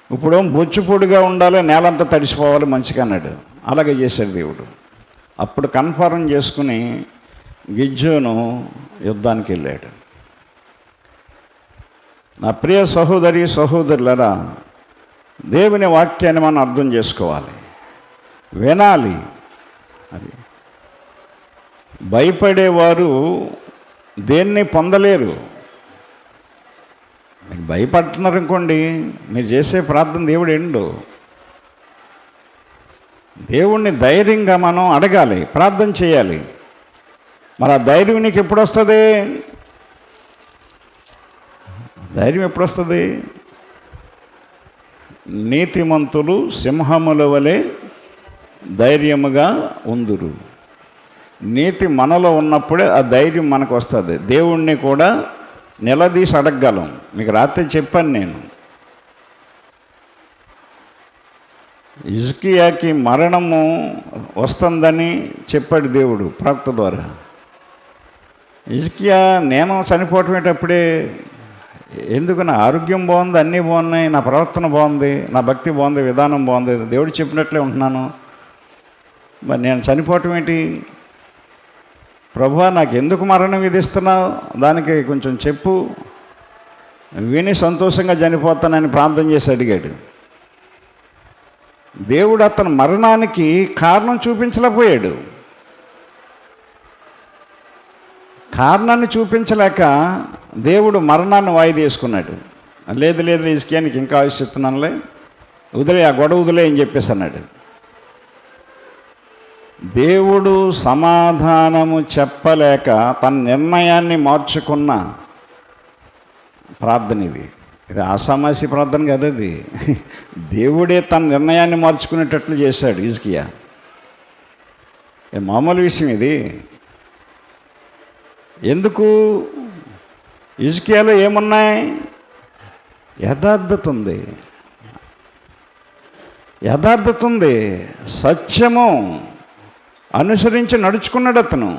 A: ఇప్పుడు బొచ్చు పొడిగా ఉండాలి, నేలంతా తడిసిపోవాలి మంచిగా అన్నాడు. అలాగే చేశాడు దేవుడు. అప్పుడు కన్ఫర్మ్ చేసుకుని గిజ్జోను యుద్ధానికి వెళ్ళాడు. నా ప్రియ సహోదరి సహోదరులరా, దేవుని వాక్యాన్ని మనం అర్థం చేసుకోవాలి, వినాలి. అది భయపడేవారు దేన్ని పొందలేరు. మీకు భయపడుతున్నారు అనుకోండి, మీరు చేసే ప్రార్థన దేవుడు ఎండు. దేవుణ్ణి ధైర్యంగా మనం అడగాలి, ప్రార్థన చేయాలి. మరి ఆ ధైర్యం నీకు ఎప్పుడు వస్తుంది? ధైర్యం ఎప్పుడు వస్తుంది? నీతిమంతులు సింహముల వలె ధైర్యముగా ఉందురు. నీతి మనలో ఉన్నప్పుడే ఆ ధైర్యం మనకు వస్తుంది. దేవుణ్ణి కూడా నిలదీసి అడగగలం. మీకు రాత్రి చెప్పాను నేను, హిజ్కియాకి మరణము వస్తుందని చెప్పాడు దేవుడు ప్రవక్త ద్వారా. హిజ్కియా నేను చనిపోవటమేటప్పుడే, ఎందుకు నా ఆరోగ్యం బాగుంది, అన్నీ బాగున్నాయి, నా ప్రవర్తన బాగుంది, నా భక్తి బాగుంది, విధానం బాగుంది, దేవుడు చెప్పినట్లే ఉంటున్నాను, మరి నేను చనిపోవటం ఏంటి ప్రభువా, నాకు ఎందుకు మరణం విధిస్తున్నావు, దానికి కొంచెం చెప్పు, విని సంతోషంగా చనిపోతానని ప్రార్థన చేసి అడిగాడు. దేవుడు అతని మరణానికి కారణం చూపించలేకపోయాడు. కారణాన్ని చూపించలేక దేవుడు మరణాన్ని వాయిదా వేసుకున్నాడు. లేదు లేదు హిజ్కియాకి ఇంకా ఆశిస్తున్నానులే, వదిలే, ఆ గొడవ వదిలే అని చెప్పేసి అన్నాడు. దేవుడు సమాధానము చెప్పలేక తన నిర్ణయాన్ని మార్చుకున్న ప్రార్థన ఇది. ఇది ఆసామాసి ప్రార్థన కదా, అది దేవుడే తన నిర్ణయాన్ని మార్చుకునేటట్లు చేశాడు హిజ్కియా. మామూలు విషయం ఇది. ఎందుకు? హిజ్కియాలో ఏమున్నాయి? యథార్థత ఉంది, యథార్థత ఉంది, సత్యము అనుసరించి నడుచుకున్నాడు అతను.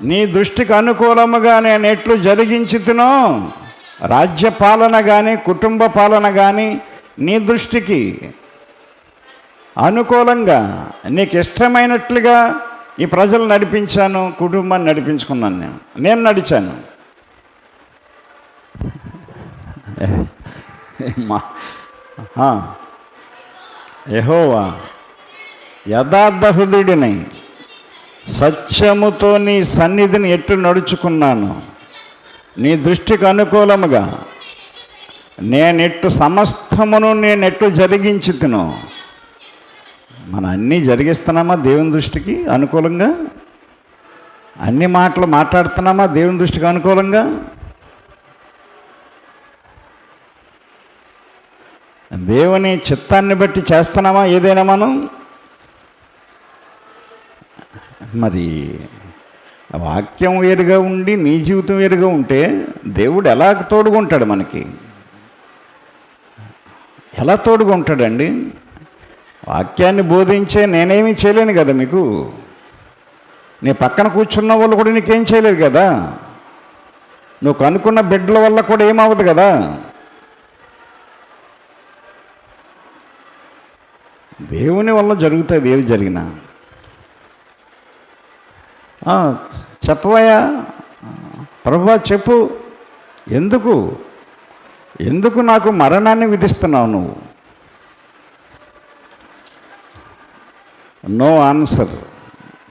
A: నీ దృష్టికి అనుకూలముగా నేను ఎట్లు జరిగించుతునో, రాజ్య పాలన కానీ కుటుంబ పాలన కానీ నీ దృష్టికి అనుకూలంగా నీకు ఇష్టమైనట్లుగా ఈ ప్రజలు నడిపించాను, కుటుంబాన్ని నడిపించుకున్నాను, నేను నడిచాను. యెహోవా యథార్థ హృదయుడిని, సత్యముతో నీ సన్నిధిని ఎట్టు నడుచుకున్నాను, నీ దృష్టికి అనుకూలముగా నేనెట్టు సమస్తమును నేనెట్టు జరిగించుతును. మనం అన్నీ జరిగిస్తున్నామా దేవుని దృష్టికి అనుకూలంగా? అన్ని మాటలు మాట్లాడుతున్నామా దేవుని దృష్టికి అనుకూలంగా? దేవుని చిత్తాన్ని బట్టి చేస్తున్నామా ఏదైనా మనం? మరి వాక్యం వేరుగా ఉండి నీ జీవితం వేరుగా ఉంటే దేవుడు ఎలా తోడుగా ఉంటాడు? మనకి ఎలా తోడుగా ఉంటాడండి? వాక్యాన్ని బోధించే నేనేమీ చేయలేను కదా మీకు. నీ పక్కన కూర్చున్న వాళ్ళు కూడా నీకేం చేయలేరు కదా. నువ్వు కనుక్కున్న బిడ్డల వల్ల కూడా ఏమవ్వదు కదా. దేవుని వల్ల జరుగుతుంది ఏది జరిగినా. చెప్పవయ్యా ప్రభువా, చెప్పు, ఎందుకు ఎందుకు నాకు మరణాన్ని విధిస్తున్నావు నువ్వు? No answer.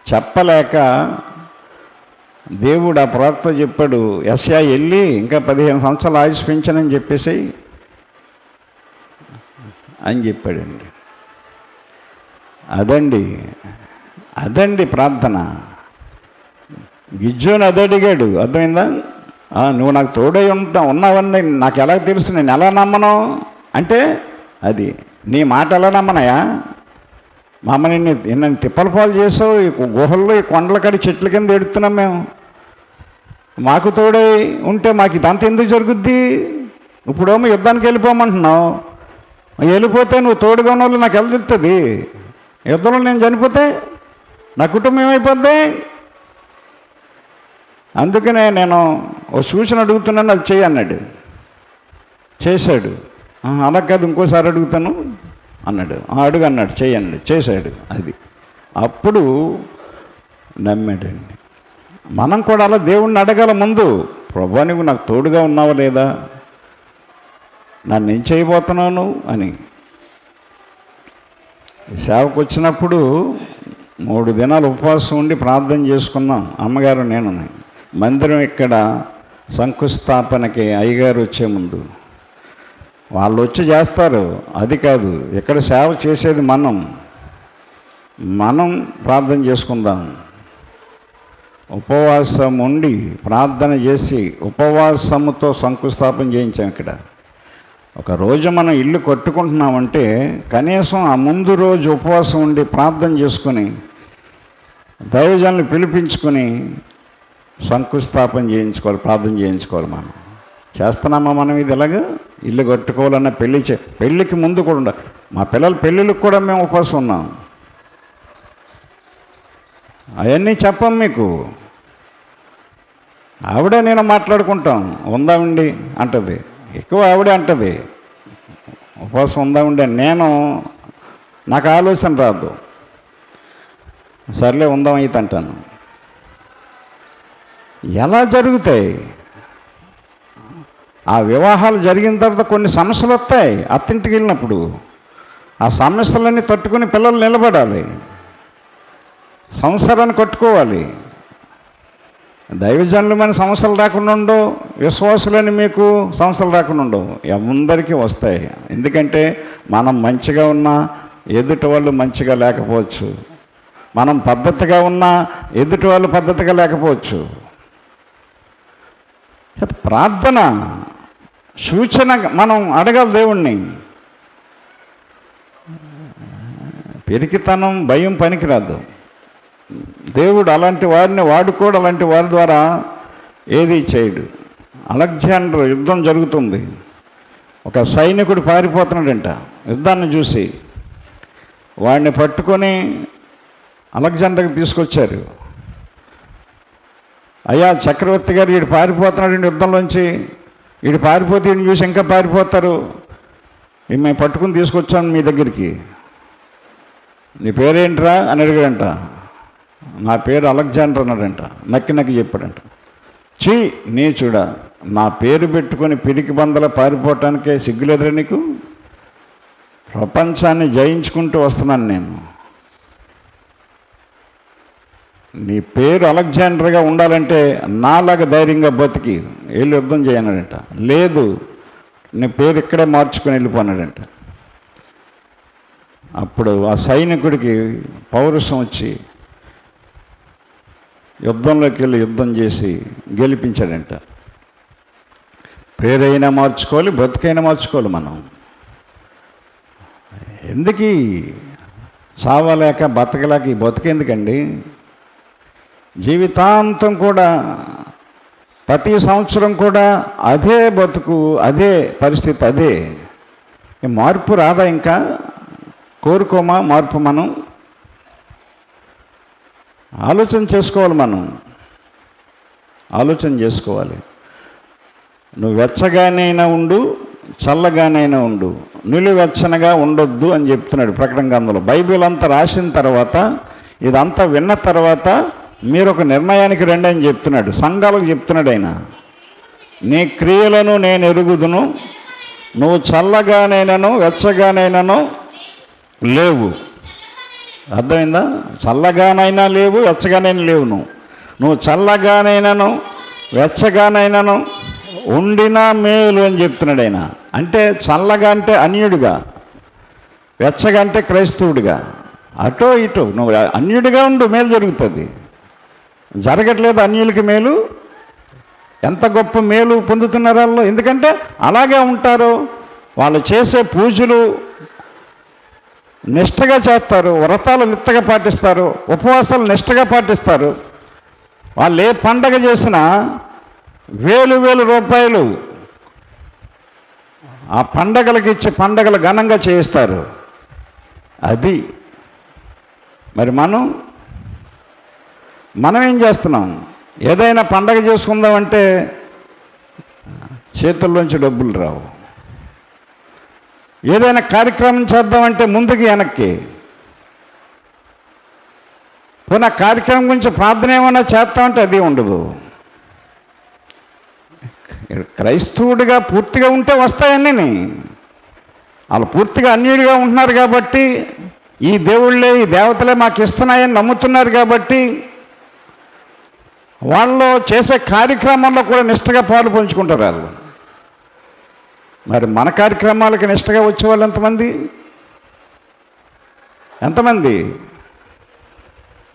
A: చెప్పలేక దేవుడు ఆ ప్రవక్త చెప్పాడు, యెషయా వెళ్ళి ఇంకా 15 సంవత్సరాలు ఆయుష్ పెంచనని చెప్పేసి అని చెప్పాడండి. అదండి ప్రార్థన. గిజ్జోని అదే అడిగాడు, అర్థమైందా? నువ్వు నాకు తోడై ఉన్నావని నాకు ఎలా తెలుసు, నేను ఎలా నమ్మను అంటే అది నీ మాట ఎలా నమ్మనయా? మమ్మల్ని నన్ను తిప్పల పాలు చేసావు, ఈ గుహల్లో ఈ కొండల కాడి చెట్ల కింద ఎడుతున్నాం మేము. మాకు తోడై ఉంటే మాకు ఇదంతా ఎందుకు జరుగుద్ది? ఇప్పుడేమో యుద్ధానికి వెళ్ళిపోమంటున్నావు. వెళ్ళిపోతే నువ్వు తోడుగా ఉన్న వాళ్ళు నాకు ఎలా తెలుస్తుంది? యుద్ధంలో నేను చనిపోతే నా కుటుంబం ఏమైపోద్ది? అందుకనే నేను ఓ సూచన అడుగుతున్నాను, అది చెయ్యి అన్నాడు. చేశాడు. అలా కాదు ఇంకోసారి అడుగుతాను అన్నాడు. అడుగు అన్నాడు, చెయ్యండి, చేశాడు. అది అప్పుడు నమ్మాడండి. మనం కూడా అలా దేవుణ్ణి అడగాల ముందు, ప్రభువా నువ్వు నాకు తోడుగా ఉన్నావా లేదా, నన్ను ఏం చేయబోతున్నావు అని. సేవకు వచ్చినప్పుడు 3 దినాలు ఉపవాసం ఉండి ప్రార్థన చేసుకున్నాం, అమ్మగారు నేను. మందిరం ఇక్కడ శంకుస్థాపనకి అయ్యగారు వచ్చే ముందు వాళ్ళు వచ్చి చేస్తారు, అది కాదు. ఇక్కడ సేవ చేసేది మనం ప్రార్థన చేసుకుందాం. ఉపవాసం ఉండి ప్రార్థన చేసి ఉపవాసముతో శంకుస్థాపన చేయించాం. ఇక్కడ ఒక రోజు మనం ఇల్లు కట్టుకుంటున్నామంటే కనీసం ఆ ముందు రోజు ఉపవాసం ఉండి ప్రార్థన చేసుకొని దైవజనులు పిలిపించుకొని శంకుస్థాపన చేయించుకోవాలి, ప్రార్థన చేయించుకోవాలి. మనం చేస్తున్నామా? మనం ఇది ఎలాగా ఇల్లు కట్టుకోవాలన్న పెళ్ళికి ముందు కూడా ఉండాలి. మా పిల్లల పెళ్ళిళ్ళకి కూడా మేము ఉపవాసం ఉన్నాం. అవన్నీ చెప్పం మీకు. ఆవిడే నేను మాట్లాడుకుంటాం, ఉందామండి అంటది. ఎక్కువ ఆవిడే అంటది ఉపవాసం ఉందామండి. నాకు ఆలోచన రాదు, సర్లే ఉందాం అయితే అంటాను. ఎలా జరుగుతాయి ఆ వివాహాలు? జరిగిన తర్వాత కొన్ని సమస్యలు వస్తాయి. అత్తింటికి వెళ్ళినప్పుడు ఆ సమస్యలన్నీ తట్టుకుని పిల్లలు నిలబడాలి, సంసారాన్ని కట్టుకోవాలి. దైవజనులు మన సమస్యలు రాకుండా ఉండవు, విశ్వాసులని మీకు సమస్యలు రాకుండా ఉండవు. అందరికీ వస్తాయి. ఎందుకంటే మనం మంచిగా ఉన్నా ఎదుటి వాళ్ళు మంచిగా లేకపోవచ్చు, మనం పద్ధతిగా ఉన్నా ఎదుటి వాళ్ళు పద్ధతిగా లేకపోవచ్చు. ప్రార్థన సూచన మనం అడగాలి దేవుణ్ణి. పెరికితనం, భయం పనికిరాదు. దేవుడు అలాంటి వారిని వాడుకోడు, అలాంటి వారి ద్వారా ఏది చేయడు. అలెగ్జాండర్ యుద్ధం జరుగుతుంది, ఒక సైనికుడు పారిపోతున్నాడంట. యుద్ధాన్ని చూసి వాడిని పట్టుకొని అలెగ్జాండర్కి తీసుకొచ్చారు. అయ్యా చక్రవర్తి గారు, వీడు పారిపోతున్నాడు యుద్ధంలోంచి, వీడు పారిపోతే వీడిని చూసి ఇంకా పారిపోతారు, మేము పట్టుకుని తీసుకొచ్చాను మీ దగ్గరికి. నీ పేరేంట్రా అని అడిగాడంట. నా పేరు అలెగ్జాండర్ అన్నాడంట. నక్కి చెప్పాడంట. నీచుడా, నా పేరు పెట్టుకొని పిరికి బందల పారిపోవటానికే సిగ్గులేదురా నీకు? ప్రపంచాన్ని జయించుకుంటూ వస్తున్నాను నేను. నీ పేరు అలెగ్జాండర్గా ఉండాలంటే నాలాగా ధైర్యంగా బతికి వెళ్ళి యుద్ధం చేయన్నాడంట. లేదు, నీ పేరు ఇక్కడే మార్చుకొని వెళ్ళిపోన్నాడంట. అప్పుడు ఆ సైనికుడికి పౌరుషం వచ్చి యుద్ధంలోకి వెళ్ళి యుద్ధం చేసి గెలిపించాడంట. పేరైనా మార్చుకోవాలి, బతుకైనా మార్చుకోవాలి. మనం ఎందుకు చావలేక బతకలేక ఈ బతుకెందుకండి? జీవితాంతం కూడా ప్రతి సంవత్సరం కూడా అదే బతుకు, అదే పరిస్థితి, అదే. మార్పు రాదా? ఇంకా కోరుకోమా మార్పు? మనం ఆలోచన చేసుకోవాలి, మనం ఆలోచన చేసుకోవాలి. నువ్వు వెచ్చగానైనా ఉండు, చల్లగానైనా ఉండు, నిలువెచ్చనగా ఉండొద్దు అని చెప్తున్నాడు ప్రకటన గ్రంథంలో. బైబిల్ అంతా రాసిన తర్వాత, ఇదంతా విన్న తర్వాత మీరు ఒక నిర్ణయానికి రండి అని చెప్తున్నాడు. సంఘాలకు చెప్తున్నాడు ఆయన. నీ క్రియలను నేను ఎరుగుదును, నువ్వు చల్లగానైనాను వెచ్చగానైనాను లేవు. అర్థమైందా? చల్లగానైనా లేవు, వెచ్చగానైనా లేవు. నువ్వు చల్లగానైనాను వెచ్చగానైనాను ఉండినా మేలు అని చెప్తున్నాడు ఆయన. అంటే చల్లగా అంటే అన్యుడిగా, వెచ్చగా అంటే క్రైస్తవుడిగా. అటో ఇటో నువ్వు అన్యుడిగా ఉండు, మేలు జరుగుతుంది. జరగట్లేదు అన్యులకి మేలు. ఎంత గొప్ప మేలు పొందుతున్నారు వాళ్ళు. ఎందుకంటే అలాగే ఉంటారు. వాళ్ళు చేసే పూజలు నిష్టగా చేస్తారు, వ్రతాలు నిష్టగా పాటిస్తారు, ఉపవాసాలు నిష్టగా పాటిస్తారు. వాళ్ళు ఏ పండగ చేసినా వేలు రూపాయలు ఆ పండగలకు ఇచ్చి పండగలు ఘనంగా చేయిస్తారు. అది మరి మనం ఏం చేస్తున్నాం? ఏదైనా పండగ చేసుకుందామంటే చేతుల్లోంచి డబ్బులు రావు. ఏదైనా కార్యక్రమం చేద్దామంటే ముందుకి వెనక్కి. పోనీ కార్యక్రమం గురించి ప్రార్థన ఏమన్నా చేస్తామంటే అది ఉండదు. క్రైస్తవుడిగా పూర్తిగా ఉంటే వస్తాయన్నీ. వాళ్ళు పూర్తిగా అన్యుడిగా ఉంటున్నారు కాబట్టి, ఈ దేవుళ్ళే ఈ దేవతలే మాకు ఇస్తున్నాయని నమ్ముతున్నారు కాబట్టి, వాళ్ళు చేసే కార్యక్రమాల్లో కూడా నిష్టగా పాలు పంచుకుంటారు వాళ్ళు. మరి మన కార్యక్రమాలకి నిష్టగా వచ్చేవాళ్ళు ఎంతమంది?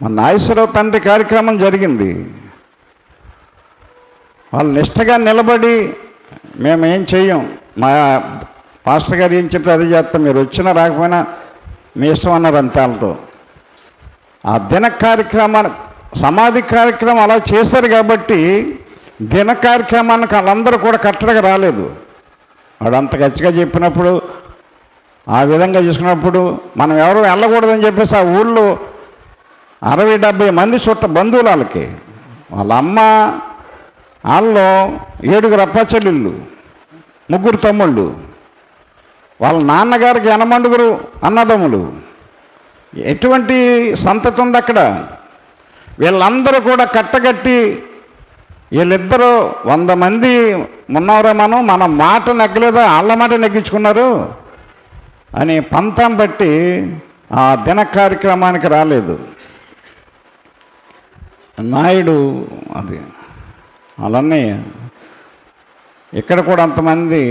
A: మన నాగేశ్వరరావు తండ్రి కార్యక్రమం జరిగింది. వాళ్ళు నిష్టగా నిలబడి మేమేం చెయ్యం, మా పాస్టర్ గారు ఏం చెప్తే అదే చేస్తాం, మీరు వచ్చినా రాకపోయినా మీ ఇష్టం అన్నారు అంతే వాళ్ళతో. ఆ దిన కార్యక్రమాన్ని, సమాధి కార్యక్రమం అలా చేశారు కాబట్టి దిన కార్యక్రమానికి వాళ్ళందరూ కూడా కట్టడగా రాలేదు. వాడు అంత గచ్చిగా చెప్పినప్పుడు, ఆ విధంగా చేసుకున్నప్పుడు మనం ఎవరు వెళ్ళకూడదని చెప్పేసి ఆ ఊళ్ళో 60-70 మంది చుట్ట బంధువులు వాళ్ళకి, వాళ్ళ అమ్మ, వాళ్ళు 7 అప్పచెల్లెళ్ళు, 3 తమ్ముళ్ళు, వాళ్ళ నాన్నగారికి 8 అన్నదమ్ములు. ఎటువంటి సంతతి ఉంది అక్కడ? వీళ్ళందరూ కూడా కట్టగట్టి వీళ్ళిద్దరూ 100 మంది ఉన్నారా, మన మాట నెగ్గలేదా, వాళ్ళ మాట నెగ్గించుకున్నారు అని పంతం బట్టి ఆ దిన కార్యక్రమానికి రాలేదు. నాయుడు అది అలానే ఇక్కడ కూడా అంతమంది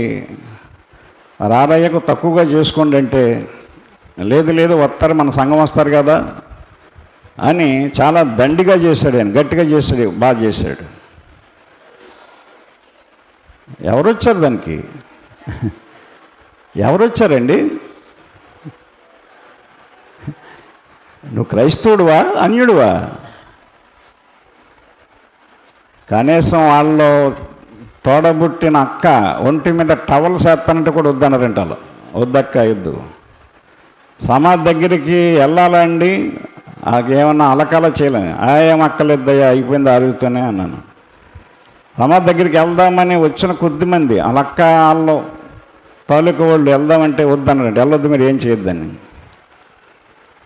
A: రారయ్యకు తక్కువగా చేసుకోండి అంటే, లేదు వస్తారు, మన సంఘం వస్తారు కదా అని చాలా దండిగా చేశాడు. ఆయన గట్టిగా చేశాడు, బాగా చేశాడు. ఎవరు వచ్చారు దానికి? ఎవరు వచ్చారండి? నువ్వు క్రైస్తవుడువా, అన్యుడువా? కనీసం వాళ్ళు తోడబుట్టిన అక్క ఒంటి మీద టవల్ చేస్తానంటే కూడా వద్దన్నారంట. వాళ్ళు వద్దక్క వద్దు, సమాధి దగ్గరికి వెళ్ళాలండి, ఏమన్నా అలకాల చేయలేను. ఏం అక్కలేద్దయ్యా, అయిపోయింది అరుగుతూనే అన్నాను. సమాధి దగ్గరికి వెళ్దామని వచ్చిన కొద్దిమంది అలక్క వాళ్ళు తాలూకు వాళ్ళు వెళ్దామంటే వద్దన్నారంట. వెళ్ళొద్దు, మీరు ఏం చేయొద్దని.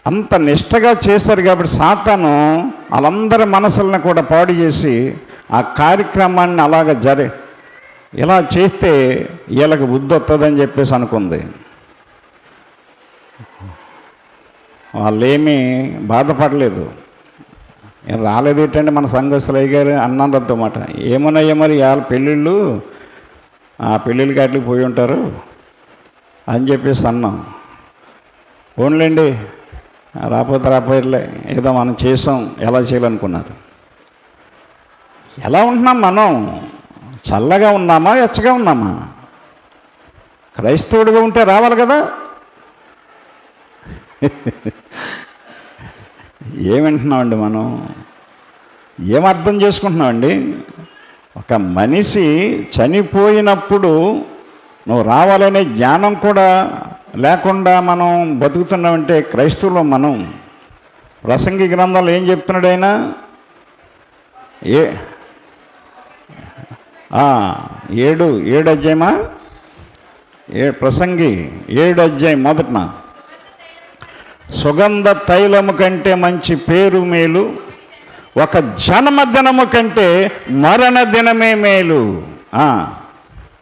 A: అంత నిష్టగా చేశారు కాబట్టి సాతాను వాళ్ళందరి మనసులను కూడా పాడు చేసి ఆ కార్యక్రమాన్ని అలాగ ఇలా చేస్తే వీళ్ళకి బుద్ధి వస్తుందని చెప్పేసి అనుకుంది. వాళ్ళేమీ బాధపడలేదు. రాలేదు ఏంటంటే మన సంఘస్థులు అయ్యారు అన్నారతో మాట, ఏమన్నాయో మరి వాళ్ళ పెళ్ళిళ్ళు, ఆ పెళ్ళిళ్ళకి అట్లకి పోయి ఉంటారు అని చెప్పేసి అన్నాం. ఓన్లేండి, రాపోయలే, ఏదో మనం చేసాం, ఎలా చేయాలనుకున్నారు. ఎలా ఉంటున్నాం మనం? చల్లగా ఉన్నామా, ఎచ్చగా ఉన్నామా? క్రైస్తవుడిగా ఉంటే రావాలి కదా. ఏమంటున్నామండి మనం? ఏమర్థం చేసుకుంటున్నామండి? ఒక మనిషి చనిపోయినప్పుడు నువ్వు రావాలనే జ్ఞానం కూడా లేకుండా మనం బతుకుతున్నామంటే క్రైస్తవులు మనం. ప్రసంగి గ్రంథాలు ఏం చెప్తున్నాడు ఆయన? 7 అధ్యాయమా? ప్రసంగి 7 అధ్యాయం మొదటిన, సుగంధ తైలము కంటే మంచి పేరు మేలు, ఒక జన్మదినము కంటే మరణ దినమే మేలు.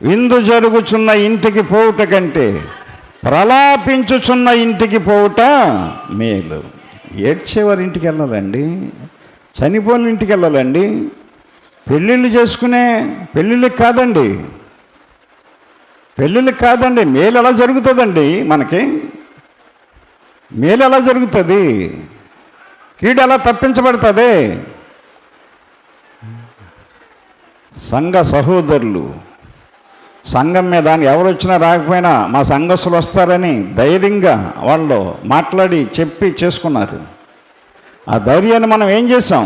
A: విందు జరుగుచున్న ఇంటికి పోవుట కంటే ప్రలాపించుచున్న ఇంటికి పోవుట మేలు. ఏడ్చేవారి ఇంటికి వెళ్ళాలండి, చనిపోయిన ఇంటికి వెళ్ళాలండి. పెళ్ళిళ్ళు చేసుకునే పెళ్ళిళ్ళకి కాదండి, పెళ్ళిళ్ళకి కాదండి. మేలు ఎలా జరుగుతుందండి? మనకి మేలు ఎలా జరుగుతుంది? కీడు ఎలా తప్పించబడుతుంది? సంఘ సహోదరులు సంఘం మీద ఎవరు వచ్చినా రాకపోయినా మా సంఘస్థులు వస్తారని ధైర్యంగా వాళ్ళు మాట్లాడి చెప్పి చేసుకున్నారు. ఆ ధైర్యాన్ని మనం ఏం చేసాం?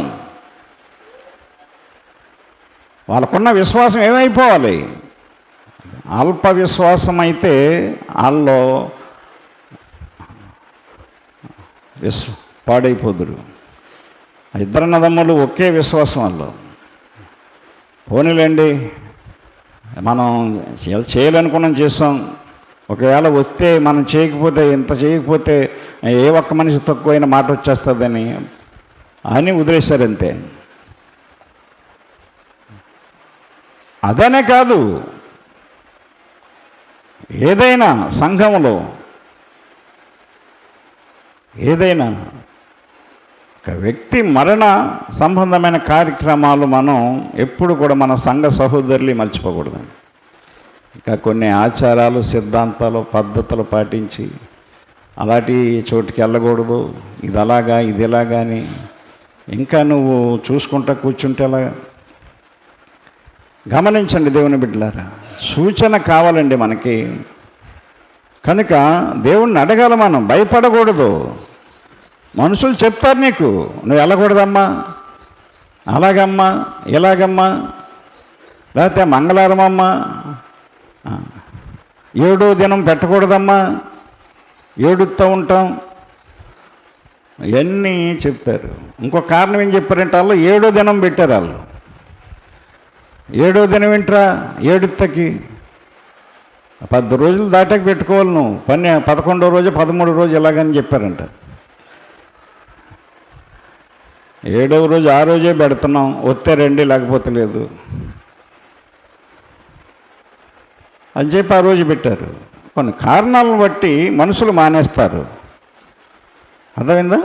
A: వాళ్ళకున్న విశ్వాసం ఏమైపోవాలి? అల్ప విశ్వాసం అయితే వాళ్ళు పాడైపోదురు. 2 అన్నదమ్ములు ఒకే విశ్వాసం వాళ్ళు. పోనీలేండి, మనం చేయాలనుకున్నాం, చేస్తాం. ఒకవేళ వస్తే మనం చేయకపోతే, ఇంత చేయకపోతే ఏ ఒక్క మనిషి తక్కువైన మాట వచ్చేస్తుందని అని వదిలేశారు అంతే. అదనే కాదు, ఏదైనా సంఘంలో ఏదైనా ఒక వ్యక్తి మరణ సంబంధమైన కార్యక్రమాలు మనం ఎప్పుడు కూడా మన సంఘ సహోదరులు మర్చిపోకూడదు. ఇంకా కొన్ని ఆచారాలు, సిద్ధాంతాలు, పద్ధతులు పాటించి అలాంటి చోటుకి వెళ్ళకూడదు, ఇది అలాగా ఇది ఇలాగా అని ఇంకా నువ్వు చూసుకుంటా కూర్చుంటే అలాగా. గమనించండి దేవుని బిడ్డలారా, సూచన కావాలండి మనకి. కనుక దేవుణ్ణి అడగాల, మనం భయపడకూడదు. మనుషులు చెప్తారు నీకు, నువ్వు వెళ్ళకూడదమ్మా, అలాగమ్మా, ఇలాగమ్మా, లేకపోతే మంగళవారం అమ్మా, 7వ దినం పెట్టకూడదమ్మా, ఏడుస్తూ ఉంటాం, ఇవన్నీ చెప్తారు. ఇంకో కారణం ఏం చెప్పారంటే వాళ్ళు 7వ దినం పెట్టారు. వాళ్ళు 7వ దినం ఏంట్రా ఏడుత్తకి, 10 రోజులు దాటాక పెట్టుకోవాలి నువ్వు, 11వ రోజు 13వ రోజు ఇలాగని చెప్పారంట. 7వ రోజు ఆ రోజే పెడుతున్నాం, వస్తే రండి లేకపోతే లేదు అని చెప్పి ఆ రోజు పెట్టారు. కొన్ని కారణాలను బట్టి మనుషులు మానేస్తారు. అర్థమైందా?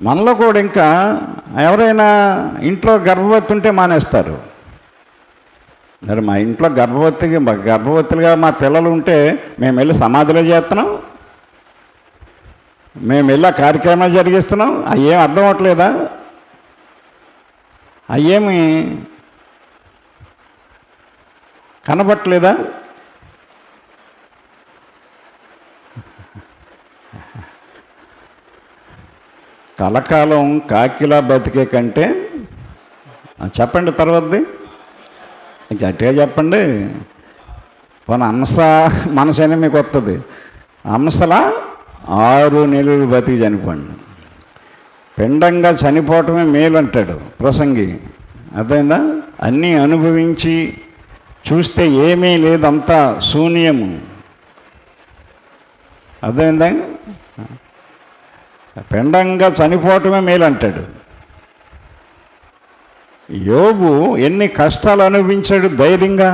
A: మనలో కూడా ఇంకా ఎవరైనా ఇంట్లో గర్భవతి ఉంటే మానేస్తారు. మరి మా ఇంట్లో గర్భవతులుగా మా పిల్లలు ఉంటే మేము వెళ్ళి సమాధిలో చేస్తున్నాం, మేము వెళ్ళి కార్యక్రమాలు జరిగిస్తున్నాం. అయ్యేం అర్థం అవట్లేదా? అయ్యేమి కనబట్టలేదా? కలకాలం కాకిలా బతికే కంటే, చెప్పండి తర్వాతది గట్టిగా చెప్పండి. పోనీ మనసైనా మీకు వస్తుంది. అంశలా 6 నెలలు బతికి చనిపోండి, పిండంగా చనిపోవటమే మేలు అంటాడు ప్రసంగి. అర్థమైందా? అన్నీ అనుభవించి చూస్తే ఏమీ లేదు, అంతా శూన్యము. అర్థమైందా? పిండంగా చనిపోవటమే మేలు అంటాడు. యోబు ఎన్ని కష్టాలు అనుభవించాడు, ధైర్యంగా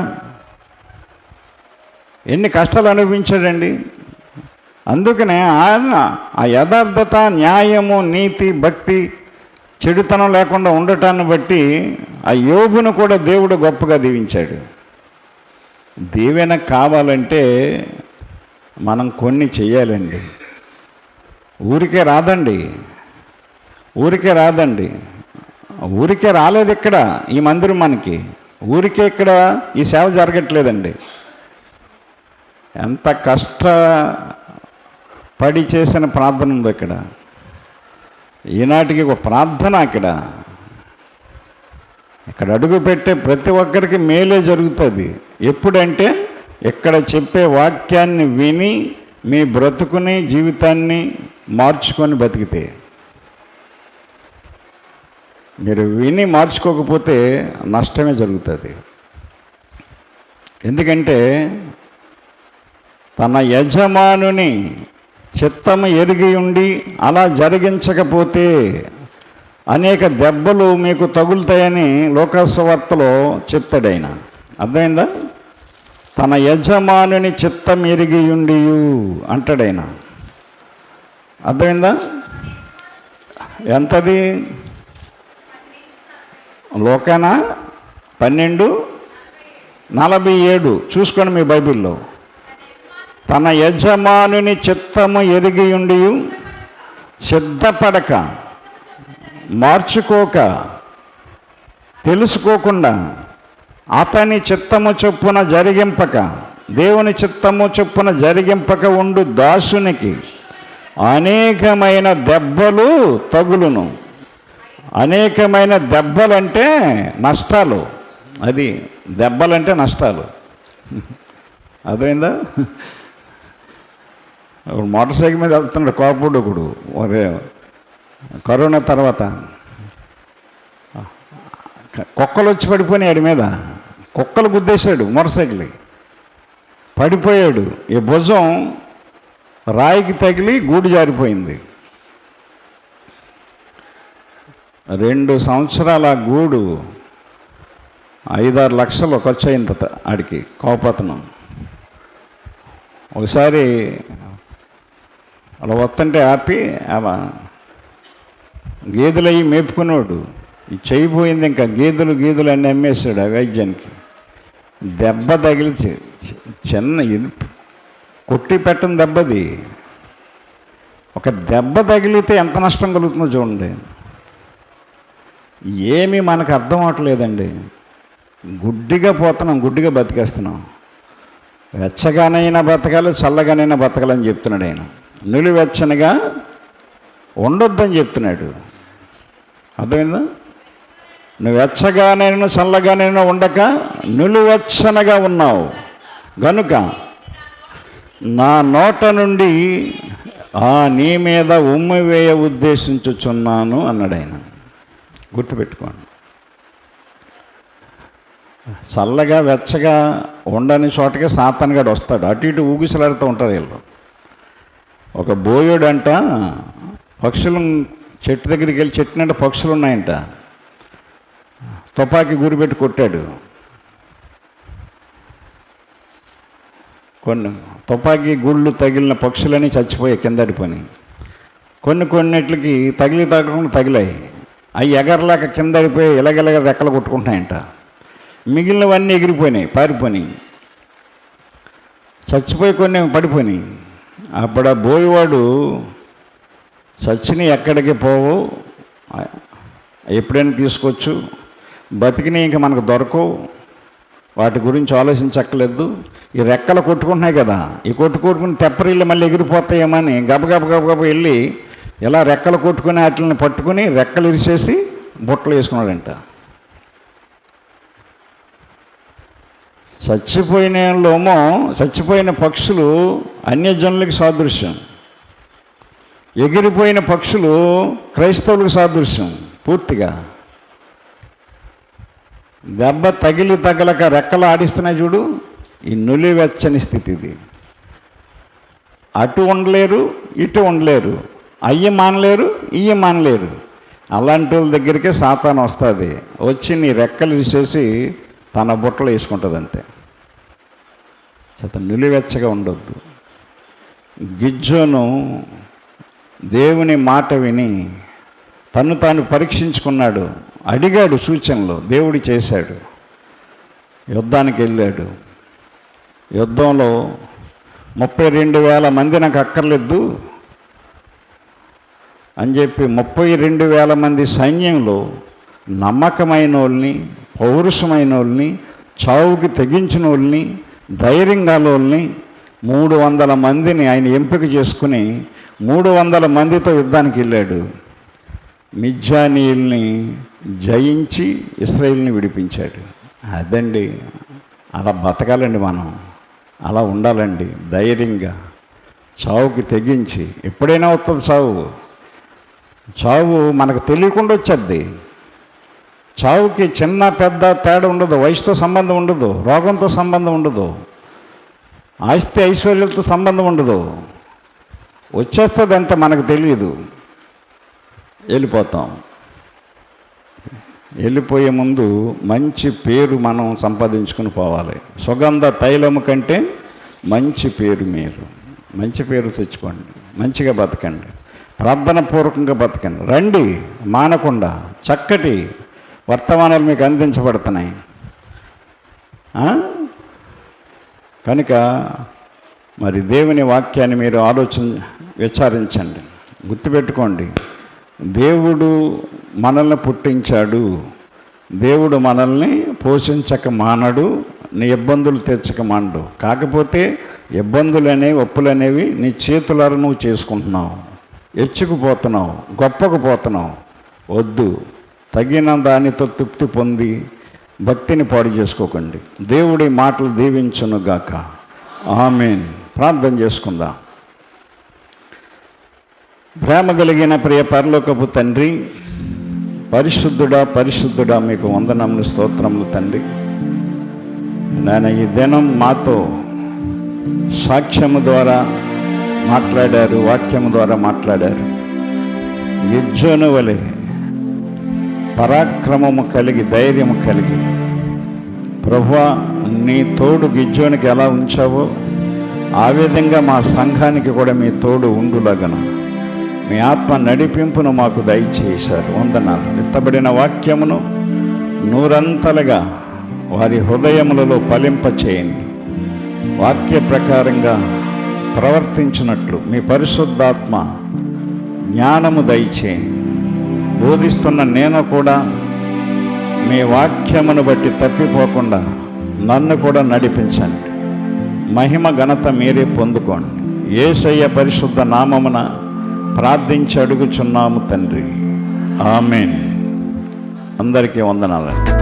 A: ఎన్ని కష్టాలు అనుభవించాడండి. అందుకనే ఆయన ఆ యథార్థత, న్యాయము, నీతి, భక్తి, చెడుతనం లేకుండా ఉండటాన్ని బట్టి ఆ యోబును కూడా దేవుడు గొప్పగా దీవించాడు. దీవెన కావాలంటే మనం కొన్ని చెయ్యాలండి. ఊరికే రాదండి, ఊరికే రాలేదు. ఇక్కడ ఈ మందిరం మనకి ఊరికే ఇక్కడ ఈ సేవ జరగట్లేదండి. ఎంత కష్టపడి చేసిన ప్రార్థన ఉంది ఇక్కడ. ఈనాటికి ఒక ప్రార్థన ఇక్కడ అడుగు పెట్టే ప్రతి ఒక్కరికి మేలే జరుగుతుంది. ఎప్పుడంటే ఇక్కడ చెప్పే వాక్యాన్ని విని మీ బ్రతుకుని, జీవితాన్ని మార్చుకొని బతికితే. మీరు విని మార్చుకోకపోతే నష్టమే జరుగుతుంది. ఎందుకంటే తన యజమానుని చిత్తము ఎరిగి ఉండి అలా జరిగించకపోతే అనేక దెబ్బలు మీకు తగులుతాయని లోకసువార్తలో చెప్తాడు ఆయన. అర్థమైందా? తన యజమానుని చిత్తం ఎరిగి ఉండి అంటాడు ఆయన. అర్థమైందా? ఎంతది? లోకాన 12:47 చూసుకోండి మీ బైబిల్లో. తన యజమానుని చిత్తము ఎరిగి ఉండి సిద్ధపడక, మార్చుకోక, తెలుసుకోకుండా, అతని చిత్తము చొప్పున జరిగింపక, దేవుని చిత్తము చొప్పున జరిగింపక ఉండు దాసునికి అనేకమైన దెబ్బలు తగులును. అనేకమైన దెబ్బలంటే నష్టాలు. అది దెబ్బలంటే నష్టాలు. అర్థమైందా? ఇప్పుడు మోటార్ సైకిల్ మీద వెళ్తున్నాడు కోపడుకుడు. కరోనా తర్వాత కుక్కలు వచ్చి పడిపోయినాయి ఆడి మీద. కుక్కలు గుద్దేశాడు మోటార్ సైకిల్, పడిపోయాడు. ఈ భుజం రాయికి తగిలి గూడు జారిపోయింది. 2 సంవత్సరాల గూడు 5-6 లక్షలు ఖర్చు అయింది ఆడికి కోపతనం. ఒకసారి అలా వస్తుంటే ఆపి గేదెలు అయ్యి మేపుకున్నాడు. ఈ చేయిపోయింది, ఇంకా గేదెలు అన్నీ అమ్మేశాడు ఆ వైద్యానికి. దెబ్బ తగిలి చిన్న ఇది కొట్టి పెట్టిన దెబ్బది. ఒక దెబ్బ తగిలితే ఎంత నష్టం కలుగుతుందో చూడండి. ఏమీ మనకు అర్థం అవట్లేదండి. గుడ్డిగా పోతున్నాం, గుడ్డిగా బతికేస్తున్నాం. వెచ్చగానైనా బతకాలి, చల్లగానైనా బతకాలని చెప్తున్నాడు ఆయన. నిలువెచ్చనగా ఉండొద్దని చెప్తున్నాడు. అర్థమైందా? నువ్వు వెచ్చగానైనా చల్లగానైనా ఉండక నిలువెచ్చనగా ఉన్నావు గనుక నా నోట నుండి నీ మీద ఉమ్మి వేయ ఉద్దేశించుచున్నాను అన్నాడు ఆయన. గుర్తుపెట్టుకోండి. చల్లగా వెచ్చగా ఉండని చోటకే సాతానుగాడు వస్తాడు. అటు ఇటు ఊగిసలాడుతూ ఉంటారు వీళ్ళు. ఒక బోయోడంట పక్షులు చెట్టు దగ్గరికి వెళ్ళి, చెట్టు నిండా పక్షులు ఉన్నాయంట, తుపాకీ గురిపెట్టి కొట్టాడు. కొన్ని తుపాకీ గుళ్ళు తగిలిన పక్షులని చచ్చిపోయాయి, కిందడిపోయి. కొన్నిటికి తగలకుండా తగిలాయి. అవి ఎగరలేక కిందడిపోయి ఇలాగెలగ రెక్కలు కొట్టుకుంటున్నాయంట. మిగిలినవన్నీ ఎగిరిపోయినాయి, పారిపోయినాయి, చచ్చిపోయి కొన్ని పడిపోయినాయి. అప్పుడు ఆ బోయవాడు చచ్చిని ఎక్కడికి పోవు, ఎప్పుడైనా తీసుకోవచ్చు, బతికిని ఇంకా మనకు దొరకవు, వాటి గురించి ఆలోచించక్కర్లేదు. ఈ రెక్కలు కొట్టుకుంటున్నాయి కదా, ఈ కొట్టుకుని తెప్పరిల్లు మళ్ళీ ఎగిరిపోతాయేమని గబగబ వెళ్ళి ఇలా రెక్కలు కొట్టుకుని వాటిని పట్టుకుని రెక్కలు ఇరిసేసి బుట్టలు వేసుకున్నాడంట. చచ్చిపోయిన పక్షులు అన్యజనులకి సాదృశ్యం, ఎగిరిపోయిన పక్షులు క్రైస్తవులకు సాదృశ్యం. పూర్తిగా దెబ్బ తగలక రెక్కలు ఆడిస్తున్నాయి చూడు, ఈ నులివెచ్చని స్థితి ఇది. అటు ఉండలేరు, ఇటు ఉండలేరు, అయ్యి మానలేరు, ఇయ్యి మానలేరు. అలాంటి వాళ్ళ దగ్గరికే సాతాను వస్తుంది, వచ్చి నీ రెక్కలు తీసేసి తన బుట్టలు వేసుకుంటుంది అంతే. నిలువెచ్చగా ఉండొద్దు. గిద్యోను దేవుని మాట విని తను తాను పరీక్షించుకున్నాడు, అడిగాడు సూచనలు, దేవుడు చేశాడు. యుద్ధానికి వెళ్ళాడు. యుద్ధంలో 32,000 మంది నాకు అక్కర్లేదు అని చెప్పి 32,000 మంది సైన్యంలో నమ్మకమైన వాళ్ళని, పౌరుషమైన వాళ్ళని, చావుకి తెగించిన వాళ్ళని, ధైర్యంగా వాళ్ళని 300 మందిని ఆయన ఎంపిక చేసుకుని 300 మందితో యుద్ధానికి వెళ్ళాడు. మిద్యానీయుల్ని జయించి ఇశ్రాయేలుని విడిపించాడు. అదండి, అలా బతకాలండి మనం, అలా ఉండాలండి ధైర్యంగా, చావుకి తెగించి. ఎప్పుడైనా వస్తుంది చావు మనకు తెలియకుండా వచ్చేది. చావుకి చిన్న పెద్ద తేడా ఉండదు, వయసుతో సంబంధం ఉండదు, రోగంతో సంబంధం ఉండదు, ఆస్తి ఐశ్వర్యాలతో సంబంధం ఉండదు. వచ్చేస్తుంది అంత మనకు తెలియదు, వెళ్ళిపోతాం. వెళ్ళిపోయే ముందు మంచి పేరు మనం సంపాదించుకుని పోవాలి. సుగంధ తైలము కంటే మంచి పేరు, మీరు మంచి పేరు తెచ్చుకోండి, మంచిగా బతకండి, ప్రార్థన పూర్వకంగా బతకండి. రండి మానకుండా, చక్కటి వర్తమానాలు మీకు అందించబడుతున్నాయి. కనుక మరి దేవుని వాక్యాన్ని మీరు విచారించండి. గుర్తుపెట్టుకోండి, దేవుడు మనల్ని పుట్టించాడు, దేవుడు మనల్ని పోషించక మానడు, నీ ఇబ్బందులు తెచ్చక మానడు. కాకపోతే ఇబ్బందులు అనేవి, ఒప్పులు అనేవి నీ చేతులారా నువ్వు చేసుకుంటున్నావు, ఎచ్చుకుపోతున్నావు, గొప్పకు పోతున్నావు. వద్దు, తగిన దానితో తృప్తి పొంది భక్తిని పాడు చేసుకోకండి. దేవుడి మాటలు దీవించునుగాక. ఆమేన్. ప్రార్థన చేసుకుందాం. ప్రేమ కలిగిన ప్రియ పరలోకపు తండ్రి, పరిశుద్ధుడా మీకు వందనములు, స్తోత్రములు తండ్రి. నేను ఈ దినం మాతో సాక్ష్యము ద్వారా మాట్లాడారు, వాక్యము ద్వారా మాట్లాడారు. గిద్యోను వలె పరాక్రమము కలిగి, ధైర్యము కలిగి, ప్రభువా నీ తోడు గిద్యోనికి ఎలా ఉంచావో ఆ విధంగా మా సంఘానికి కూడా మీ తోడు ఉండులాగన మీ ఆత్మ నడిపింపును మాకు దయచేశారు. వందనాలు. ఎత్తబడిన వాక్యమును నూరంతలుగా వారి హృదయములలో ఫలింపచేయండి. వాక్య ప్రకారంగా ప్రవర్తించినట్లు మీ పరిశుద్ధాత్మ జ్ఞానము దయచేయండి. బోధిస్తున్న నేను కూడా మీ వాక్యమును బట్టి తప్పిపోకుండా నన్ను కూడా నడిపించండి. మహిమ ఘనత మీరే పొందుకోండి. యేసయ్య పరిశుద్ధ నామమున ప్రార్థించి అడుగుచున్నాము తండ్రి. ఆమేన్. అందరికీ వందనాలండి.